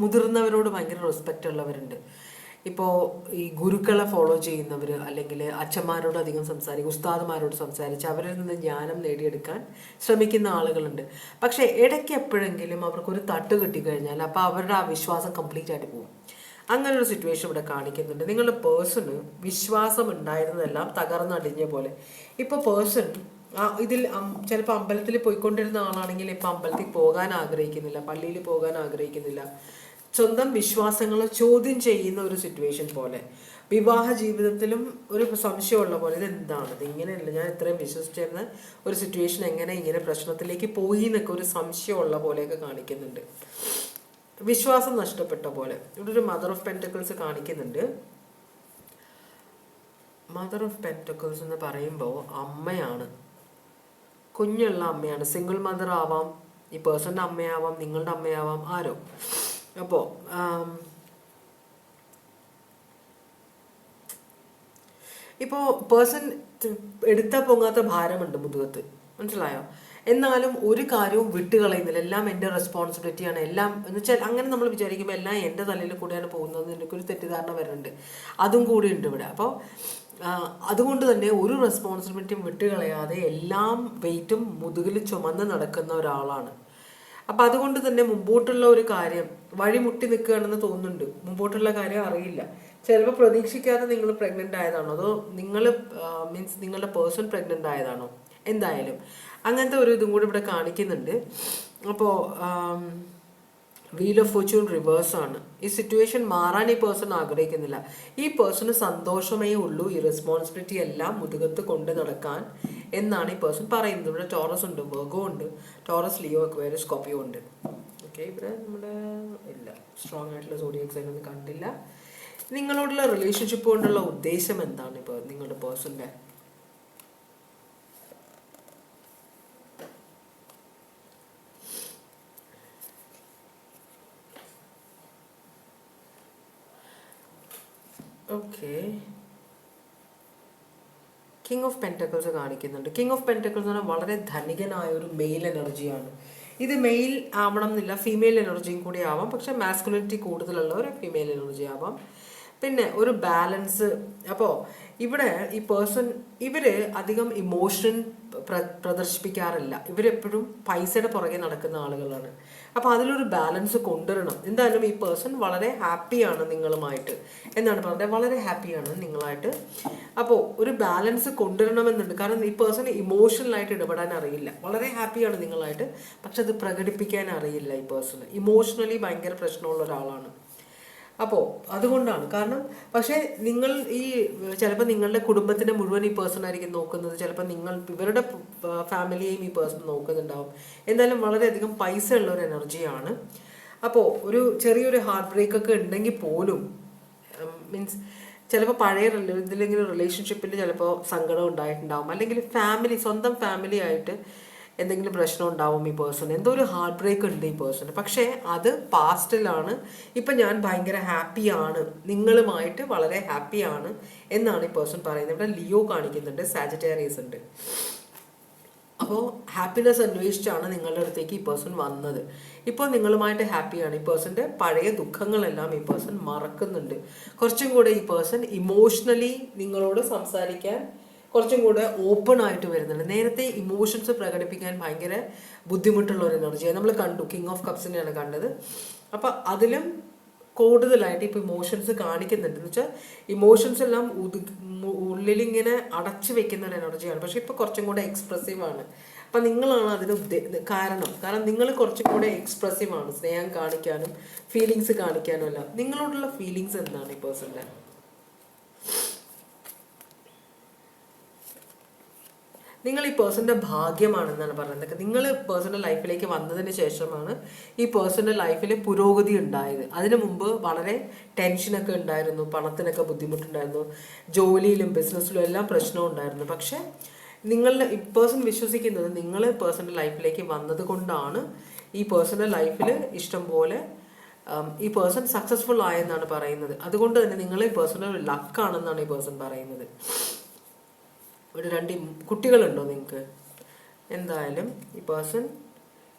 മുതിർന്നവരോട് ഭയങ്കര റെസ്പെക്റ്റ് ഉള്ളവരുണ്ട്. ഇപ്പോൾ ഈ ഗുരുക്കളെ ഫോളോ ചെയ്യുന്നവർ, അല്ലെങ്കിൽ അച്ഛന്മാരോട് അധികം സംസാരിക്കും, ഉസ്താദുമാരോട് സംസാരിച്ച് അവരിൽ നിന്ന് ജ്ഞാനം നേടിയെടുക്കാൻ ശ്രമിക്കുന്ന ആളുകളുണ്ട്. പക്ഷേ ഇടയ്ക്ക് എപ്പോഴെങ്കിലും അവർക്കൊരു തട്ട് കിട്ടിക്കഴിഞ്ഞാൽ അപ്പോൾ അവരുടെ ആ വിശ്വാസം കംപ്ലീറ്റ് ആയിട്ട് പോകും. അങ്ങനൊരു സിറ്റുവേഷൻ ഇവിടെ കാണിക്കുന്നുണ്ട്. നിങ്ങളുടെ പേഴ്സണ് വിശ്വാസം ഉണ്ടായിരുന്നതെല്ലാം തകർന്നടിഞ്ഞ പോലെ. ഇപ്പോൾ പേഴ്സൺ ഇതിൽ ചിലപ്പോൾ അമ്പലത്തിൽ പോയിക്കൊണ്ടിരുന്ന ആളാണെങ്കിൽ ഇപ്പോൾ അമ്പലത്തിൽ പോകാൻ ആഗ്രഹിക്കുന്നില്ല, പള്ളിയിൽ പോകാൻ ആഗ്രഹിക്കുന്നില്ല. സ്വന്തം വിശ്വാസങ്ങളെ ചോദ്യം ചെയ്യുന്ന ഒരു സിറ്റുവേഷൻ പോലെ. വിവാഹ ജീവിതത്തിലും ഒരു സംശയമുള്ള പോലെ, ഇതെന്താണ്, ഇത് ഇങ്ങനെയല്ല, ഞാൻ ഇത്രയും വിശ്വസിച്ചിരുന്ന ഒരു സിറ്റുവേഷൻ എങ്ങനെ ഇങ്ങനെ പ്രശ്നത്തിലേക്ക് പോയി എന്നൊക്കെ ഒരു സംശയമുള്ള പോലെയൊക്കെ കാണിക്കുന്നുണ്ട്. വിശ്വാസം നഷ്ടപ്പെട്ട പോലെ. ഇവിടെ ഒരു മദർ ഓഫ് പെന്റക്കിൾസ് കാണിക്കുന്നുണ്ട്. മദർ ഓഫ് പെന്റക്കിൾസ് എന്ന് പറയുമ്പോൾ അമ്മയാണ്, കുഞ്ഞുള്ള അമ്മയാണ്. സിംഗിൾ മദർ ആവാം, ഈ പേഴ്സണിൻ്റെ അമ്മയാവാം, നിങ്ങളുടെ അമ്മയാവാം, ആരോ. അപ്പോൾ ഇപ്പോൾ പേഴ്സൺ എടുത്താൽ പൊങ്ങാത്ത ഭാരമുണ്ട് മുതുകത്ത്, മനസ്സിലായോ? എന്നാലും ഒരു കാര്യവും വിട്ടുകളയുന്നില്ല. എല്ലാം എൻ്റെ റെസ്പോൺസിബിലിറ്റിയാണ്, എല്ലാം എന്ന് വെച്ചാൽ അങ്ങനെ നമ്മൾ വിചാരിക്കുമ്പോൾ എല്ലാം എൻ്റെ തലയിൽ കൂടെയാണ് പോകുന്നത്, എനിക്കൊരു തെറ്റിദ്ധാരണ വരുന്നുണ്ട്. അതും കൂടി ഉണ്ട് ഇവിടെ. അപ്പോൾ അതുകൊണ്ട് തന്നെ ഒരു റെസ്പോൺസിബിലിറ്റിയും വിട്ടുകളയാതെ എല്ലാം വെയിറ്റും മുതുകിൽ ചുമന്ന് നടക്കുന്ന ഒരാളാണ്. അപ്പം അതുകൊണ്ട് തന്നെ മുമ്പോട്ടുള്ള ഒരു കാര്യം വഴിമുട്ടി നിൽക്കുകയാണെന്ന് തോന്നുന്നുണ്ട്. മുമ്പോട്ടുള്ള കാര്യം അറിയില്ല. ചിലപ്പോൾ പ്രതീക്ഷിക്കാതെ നിങ്ങൾ പ്രഗ്നൻ്റ് ആയതാണോ, അതോ നിങ്ങൾ മീൻസ് നിങ്ങളുടെ പേഴ്സൺ പ്രഗ്നൻ്റ് ആയതാണോ, എന്തായാലും അങ്ങനത്തെ ഒരു ഇതും കൂടി ഇവിടെ കാണിക്കുന്നുണ്ട്. അപ്പോൾ വീൽ ഓഫ് ഫോർച്യൂൺ റിവേഴ്സാണ്. ഈ സിറ്റുവേഷൻ മാറാൻ ഈ പേഴ്സൺ ആഗ്രഹിക്കുന്നില്ല. ഈ പേഴ്സണ് സന്തോഷമേ ഉള്ളൂ ഈ റെസ്പോൺസിബിലിറ്റി എല്ലാം മുതുകത്ത് കൊണ്ട് നടക്കാൻ എന്നാണ് ഈ പേഴ്സൺ പറയുന്നത്. ഇവിടെ ടോറസ് ഉണ്ട്, വെർഗോ ഉണ്ട്, ടോറസ്, ലിയോ, അക്വേറിയസ്, സ്കോർപ്പിയോ ഉണ്ട്. ഓക്കെ, ഇവിടെ നമ്മുടെ ഇല്ല, സ്ട്രോങ് ആയിട്ടുള്ള സോഡിയക് സൈൻ ഒന്നും കണ്ടില്ല. നിങ്ങളോടുള്ള റിലേഷൻഷിപ്പ് കൊണ്ടുള്ള ഉദ്ദേശം എന്താണ് ഇപ്പോൾ നിങ്ങളുടെ പേഴ്സണിൻ്റെ? ഓക്കെ, കിങ് ഓഫ് പെന്റക്കിൾസ് കാണിക്കുന്നുണ്ട്. കിങ് ഓഫ് പെന്റക്കിൾസ് എന്ന് പറഞ്ഞാൽ വളരെ ധനികനായ ഒരു മെയിൽ എനർജിയാണ്. ഇത് മെയിൽ ആവണം എന്നില്ല, ഫീമെയിൽ എനർജിയും കൂടി ആവാം. പക്ഷെ മാസ്കുലിനിറ്റി കൂടുതലുള്ള ഒരു ഫീമെയിൽ എനർജി ആവാം. പിന്നെ ഒരു ബാലൻസ്. അപ്പോൾ ഇവിടെ ഈ പേഴ്സൺ അധികം ഇമോഷൻ പ്രദർശിപ്പിക്കാറില്ല. ഇവരെപ്പോഴും പൈസയുടെ പുറകെ നടക്കുന്ന ആളുകളാണ്. അപ്പോൾ അതിലൊരു ബാലൻസ് കൊണ്ടുവരണം. എന്തായാലും ഈ പേഴ്സൺ വളരെ ഹാപ്പിയാണ് നിങ്ങളുമായിട്ട് എന്നാണ് പറഞ്ഞത്, വളരെ ഹാപ്പിയാണ് നിങ്ങളായിട്ട്. അപ്പോൾ ഒരു ബാലൻസ് കൊണ്ടുവരണമെന്നുണ്ട്. കാരണം ഈ പേഴ്സൺ ഇമോഷണലായിട്ട് ഇടപെടാൻ അറിയില്ല. വളരെ ഹാപ്പിയാണ് നിങ്ങളായിട്ട്, പക്ഷെ അത് പ്രകടിപ്പിക്കാൻ അറിയില്ല. ഈ പേഴ്സൺ ഇമോഷണലി ഭയങ്കര പ്രശ്നമുള്ള ഒരാളാണ്. അപ്പോൾ അതുകൊണ്ടാണ്. കാരണം പക്ഷേ നിങ്ങൾ ഈ ചിലപ്പോൾ നിങ്ങളുടെ കുടുംബത്തിനെ മുഴുവൻ ഈ പേഴ്സൺ ആയിരിക്കും നോക്കുന്നത്. ചിലപ്പോൾ ഇവരുടെ ഫാമിലിയെയും ഈ പേഴ്സൺ നോക്കുന്നുണ്ടാവും. എന്തായാലും വളരെയധികം പൈസ ഉള്ള ഒരു എനർജിയാണ്. അപ്പോൾ ഒരു ചെറിയൊരു ഹാർട്ട് ബ്രേക്ക് ഒക്കെ ഉണ്ടെങ്കിൽ പോലും മീൻസ് ചിലപ്പോൾ പഴയ ഇതിലെങ്കിലും റിലേഷൻഷിപ്പിൽ ചിലപ്പോൾ സങ്കടം ഉണ്ടായിട്ടുണ്ടാവും. അല്ലെങ്കിൽ സ്വന്തം ഫാമിലി ആയിട്ട് എന്തെങ്കിലും പ്രശ്നം ഉണ്ടാവും ഈ പേഴ്സൺ. എന്തോ ഒരു ഹാർട്ട് ബ്രേക്ക് ഉണ്ട് ഈ പേഴ്സൺ. പക്ഷേ അത് പാസ്റ്റിലാണ്. ഇപ്പം ഞാൻ ഭയങ്കര ഹാപ്പിയാണ്, നിങ്ങളുമായിട്ട് വളരെ ഹാപ്പിയാണ് എന്നാണ് ഈ പേഴ്സൺ പറയുന്നത്. ഇവിടെ ലിയോ കാണിക്കുന്നുണ്ട്, സാജിറ്റേറിയസ് ഉണ്ട്. അപ്പോൾ ഹാപ്പിനെസ് അന്വേഷിച്ചാണ് നിങ്ങളുടെ അടുത്തേക്ക് ഈ പേഴ്സൺ വന്നത്. ഇപ്പോൾ നിങ്ങളുമായിട്ട് ഹാപ്പിയാണ്. ഈ പേഴ്സൻ്റെ പഴയ ദുഃഖങ്ങളെല്ലാം ഈ പേഴ്സൺ മറക്കുന്നുണ്ട്. കുറച്ചും കൂടെ ഈ പേഴ്സൺ ഇമോഷണലി നിങ്ങളോട് സംസാരിക്കാൻ കുറച്ചും കൂടെ ഓപ്പൺ ആയിട്ട് വരുന്നുണ്ട്. നേരത്തെ ഇമോഷൻസ് പ്രകടിപ്പിക്കാൻ ഭയങ്കര ബുദ്ധിമുട്ടുള്ള ഒരു എനർജിയാണ് നമ്മൾ കണ്ടു. കിങ് ഓഫ് കപ്സിനെയാണ് കണ്ടത്. അപ്പം അതിലും കൂടുതലായിട്ട് ഇപ്പോൾ ഇമോഷൻസ് കാണിക്കുന്നുണ്ട്. എന്ന് വെച്ചാൽ ഇമോഷൻസ് എല്ലാം ഉള്ളിലിങ്ങനെ അടച്ചു വെക്കുന്ന ഒരു എനർജിയാണ്. പക്ഷെ ഇപ്പോൾ കുറച്ചും കൂടെ എക്സ്പ്രസീവാണ്. അപ്പം നിങ്ങളാണ് അതിന് കാരണം നിങ്ങൾ കുറച്ചും കൂടെ എക്സ്പ്രസീവാണ്. സ്നേഹം കാണിക്കാനും ഫീലിങ്സ് കാണിക്കാനും എല്ലാം. നിങ്ങളോടുള്ള ഫീലിങ്സ് എന്താണ് ഈ പേഴ്സണിൻ്റെ? നിങ്ങൾ ഈ പേഴ്സൻ്റെ ഭാഗ്യമാണെന്നാണ് പറയുന്നത്. നിങ്ങൾ പേഴ്സണൽ ലൈഫിലേക്ക് വന്നതിന് ശേഷമാണ് ഈ പേഴ്സണൽ ലൈഫിൽ പുരോഗതി ഉണ്ടായത്. അതിനു മുമ്പ് വളരെ ടെൻഷനൊക്കെ ഉണ്ടായിരുന്നു, പണത്തിനൊക്കെ ബുദ്ധിമുട്ടുണ്ടായിരുന്നു, ജോലിയിലും ബിസിനസ്സിലും എല്ലാം പ്രശ്നം ഉണ്ടായിരുന്നു. പക്ഷേ നിങ്ങളുടെ ഈ പേഴ്സൺ വിശ്വസിക്കുന്നത് നിങ്ങൾ പേഴ്സൻ്റെ ലൈഫിലേക്ക് വന്നത് കൊണ്ടാണ് ഈ പേഴ്സൻ്റെ ലൈഫിൽ ഇഷ്ടം പോലെ ഈ പേഴ്സൺ സക്സസ്ഫുൾ ആയെന്നാണ് പറയുന്നത്. അതുകൊണ്ട് തന്നെ നിങ്ങൾ ഈ പേഴ്സണൽ ലക്കാണെന്നാണ് ഈ പേഴ്സൺ പറയുന്നത്. ഇവിടെ 2 കുട്ടികളുണ്ടോ നിങ്ങൾക്ക്? എന്തായാലും ഈ പേഴ്സൺ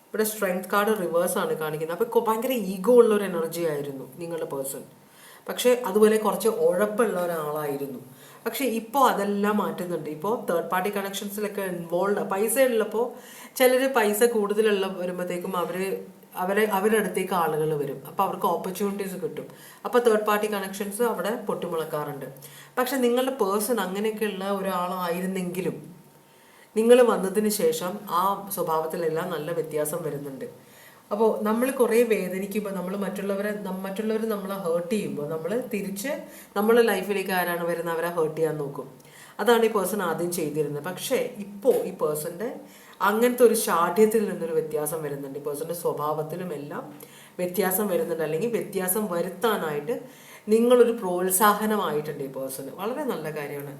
ഇവിടെ സ്ട്രെങ്ത് കാർഡ് റിവേഴ്സ് ആണ് കാണിക്കുന്നത്. അപ്പോൾ ഭയങ്കര ഈഗോ ഉള്ള ഒരു എനർജി ആയിരുന്നു നിങ്ങളുടെ പേഴ്സൺ. പക്ഷേ അതുപോലെ കുറച്ച് ഉഴപ്പുള്ള ഒരാളായിരുന്നു. പക്ഷേ ഇപ്പോൾ അതെല്ലാം മാറ്റുന്നുണ്ട്. ഇപ്പോൾ തേർഡ് പാർട്ടി കണക്ഷൻസിലൊക്കെ ഇൻവോൾവ്, പൈസ ഉള്ളപ്പോൾ ചിലർ പൈസ കൂടുതലുള്ള വരുമ്പോഴത്തേക്കും അവരുടെ അടുത്തേക്ക് ആളുകൾ വരും. അപ്പോൾ അവർക്ക് ഓപ്പർച്യൂണിറ്റീസ് കിട്ടും. അപ്പോൾ തേർഡ് പാർട്ടി കണക്ഷൻസ് അവിടെ പൊട്ടിമുളക്കാറുണ്ട്. പക്ഷെ നിങ്ങളുടെ പേഴ്സൺ അങ്ങനെയൊക്കെയുള്ള ഒരാളായിരുന്നെങ്കിലും നിങ്ങൾ വന്നതിന് ശേഷം ആ സ്വഭാവത്തിലെല്ലാം നല്ല വ്യത്യാസം വരുന്നുണ്ട്. അപ്പോൾ നമ്മൾ കുറേ വേദനിക്കുമ്പോൾ, നമ്മൾ മറ്റുള്ളവർ നമ്മളെ ഹേർട്ട് ചെയ്യുമ്പോൾ നമ്മൾ തിരിച്ച് നമ്മളെ ലൈഫിലേക്ക് ആരാണ് വരുന്നത് അവരെ ഹേർട്ട് ചെയ്യാൻ നോക്കും. അതാണ് ഈ പേഴ്സൺ ആദ്യം ചെയ്തിരുന്നത്. പക്ഷേ ഇപ്പോൾ ഈ പേഴ്സൻ്റെ അങ്ങനത്തെ ഒരു ശാഠ്യത്തിൽ നിന്നൊരു വ്യത്യാസം വരുന്നുണ്ട്. ഈ പേഴ്സൻ്റെ സ്വഭാവത്തിലും എല്ലാം വ്യത്യാസം വരുന്നുണ്ട്. അല്ലെങ്കിൽ വ്യത്യാസം വരുത്താനായിട്ട് നിങ്ങളൊരു പ്രോത്സാഹനമായിട്ടുണ്ട് ഈ പേഴ്സണ്. വളരെ നല്ല കാര്യമാണ്.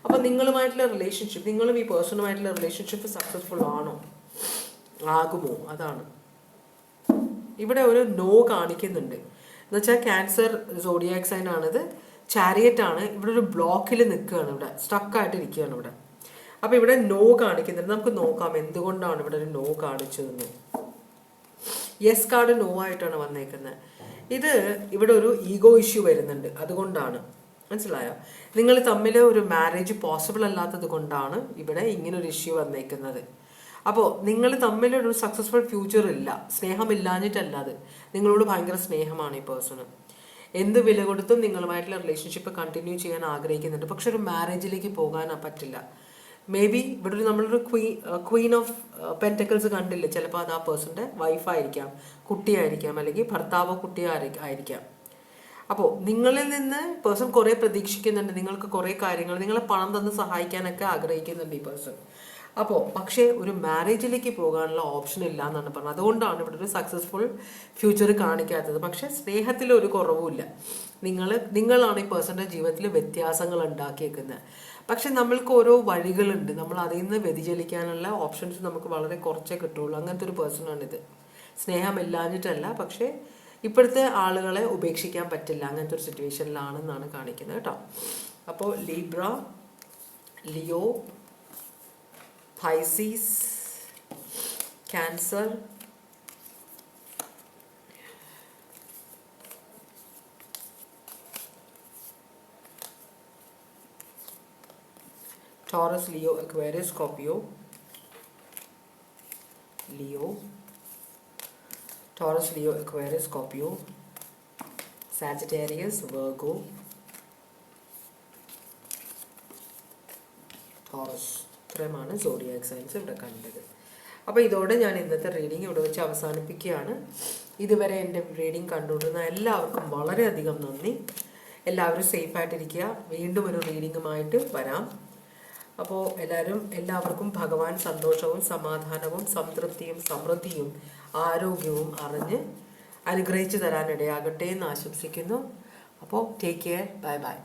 അപ്പോൾ നിങ്ങളുമായിട്ടുള്ള റിലേഷൻഷിപ്പ്, നിങ്ങളും ഈ പേഴ്സണുമായിട്ടുള്ള റിലേഷൻഷിപ്പ് സക്സസ്ഫുൾ ആണോ, ആകുമോ? അതാണ് ഇവിടെ ഒരു നോ കാണിക്കുന്നുണ്ട്. എന്നുവെച്ചാൽ ക്യാൻസർ സോഡിയാക് സൈൻ ആണിത്, ചാരിയറ്റ് ആണ്. ഇവിടെ ഒരു ബ്ലോക്കിൽ നിൽക്കുകയാണ്, ഇവിടെ സ്റ്റക്കായിട്ട് ഇരിക്കുകയാണ് ഇവിടെ. അപ്പോൾ ഇവിടെ നോ കാണിക്കുന്നുണ്ട്. നമുക്ക് നോക്കാം എന്തുകൊണ്ടാണ് ഇവിടെ ഒരു നോ കാണിച്ചതെന്ന്. യെസ് കാർഡ് നോ ആയിട്ടാണ് വന്നേക്കുന്നത്. ഇത് ഇവിടെ ഒരു ഈഗോ ഇഷ്യൂ വരുന്നുണ്ട്, അതുകൊണ്ടാണ്. മനസ്സിലായോ? നിങ്ങൾ തമ്മിൽ ഒരു മാരേജ് പോസിബിൾ അല്ലാത്തത് കൊണ്ടാണ് ഇവിടെ ഇങ്ങനൊരു ഇഷ്യൂ വന്നേക്കുന്നത്. അപ്പോൾ നിങ്ങൾ തമ്മിലൊരു സക്സസ്ഫുൾ ഫ്യൂച്ചർ ഇല്ല, സ്നേഹമില്ലാഞ്ഞിട്ടല്ല. അത് നിങ്ങളോട് ഭയങ്കര സ്നേഹമാണ് ഈ പേഴ്സണ്. എന്ത് വില കൊടുത്തും നിങ്ങളുമായിട്ടുള്ള റിലേഷൻഷിപ്പ് കണ്ടിന്യൂ ചെയ്യാൻ ആഗ്രഹിക്കുന്നുണ്ട്. പക്ഷെ ഒരു മാരേജിലേക്ക് പോകാൻ പറ്റില്ല. മേ ബി ഇവിടെ നമ്മളൊരു ക്വീൻ ഓഫ് പെന്റക്കിൾസ് കണ്ടില്ലേ? ചിലപ്പോൾ അത് ആ പേഴ്സൻ്റെ വൈഫായിരിക്കാം, കുട്ടിയായിരിക്കാം, അല്ലെങ്കിൽ ഭർത്താവോ കുട്ടിയോ ആയിരിക്കാം. അപ്പോൾ നിങ്ങളിൽ നിന്ന് പേഴ്സൺ കുറേ പ്രതീക്ഷിക്കുന്നുണ്ട്. നിങ്ങൾക്ക് കുറേ കാര്യങ്ങൾ, നിങ്ങളെ പണം തന്ന് സഹായിക്കാനൊക്കെ ആഗ്രഹിക്കുന്നുണ്ട് ഈ പേഴ്സൺ. അപ്പോൾ പക്ഷേ ഒരു മാരേജിലേക്ക് പോകാനുള്ള ഓപ്ഷൻ ഇല്ല എന്നാണ് പറഞ്ഞത്. അതുകൊണ്ടാണ് ഇവിടെ ഒരു സക്സസ്ഫുൾ ഫ്യൂച്ചർ കാണിക്കാത്തത്. പക്ഷേ സ്നേഹത്തിൽ ഒരു കുറവുമില്ല. നിങ്ങളാണ് ഈ പേഴ്സൻ്റെ ജീവിതത്തിൽ വ്യത്യാസങ്ങൾ ഉണ്ടാക്കിയേക്കുന്നത്. പക്ഷെ നമ്മൾക്ക് ഓരോ വഴികളുണ്ട്. നമ്മൾ അതിൽ നിന്ന് വ്യതിചലിക്കാനുള്ള ഓപ്ഷൻസ് നമുക്ക് വളരെ കുറച്ചേ കിട്ടുള്ളൂ. അങ്ങനത്തെ ഒരു പേഴ്സണാണിത്. സ്നേഹമില്ലാഞ്ഞിട്ടല്ല, പക്ഷേ ഇപ്പോഴത്തെ ആളുകളെ ഉപേക്ഷിക്കാൻ പറ്റില്ല, അങ്ങനത്തെ ഒരു സിറ്റുവേഷനിലാണെന്നാണ് കാണിക്കുന്നത് കേട്ടോ. അപ്പോൾ Libra, Leo, Pisces, Cancer, Taurus, Leo, Aquarius, Scorpio, Leo, Taurus, Leo, Aquarius, Scorpio, Sagittarius, Virgo, Taurus. ഇത്രയുമാണ് സോഡിയാക് സൈൻസ് ഇവിടെ കണ്ടത്. അപ്പോൾ ഇതോടെ ഞാൻ ഇന്നത്തെ റീഡിംഗ് ഇവിടെ വെച്ച് അവസാനിപ്പിക്കുകയാണ്. ഇതുവരെ എൻ്റെ റീഡിംഗ് കണ്ടുകൊണ്ടിരുന്ന എല്ലാവർക്കും വളരെയധികം നന്ദി. എല്ലാവരും സേഫായിട്ടിരിക്കുക. വീണ്ടും ഒരു റീഡിങ്ങുമായിട്ട് വരാം. അപ്പോൾ എല്ലാവർക്കും ഭഗവാൻ സന്തോഷവും സമാധാനവും സംതൃപ്തിയും സമൃദ്ധിയും ആരോഗ്യവും അറിഞ്ഞ് അനുഗ്രഹിച്ചു തരാനിടയാകട്ടെ എന്ന് ആശംസിക്കുന്നു. അപ്പോൾ ടേക്ക് കെയർ, ബൈ ബൈ.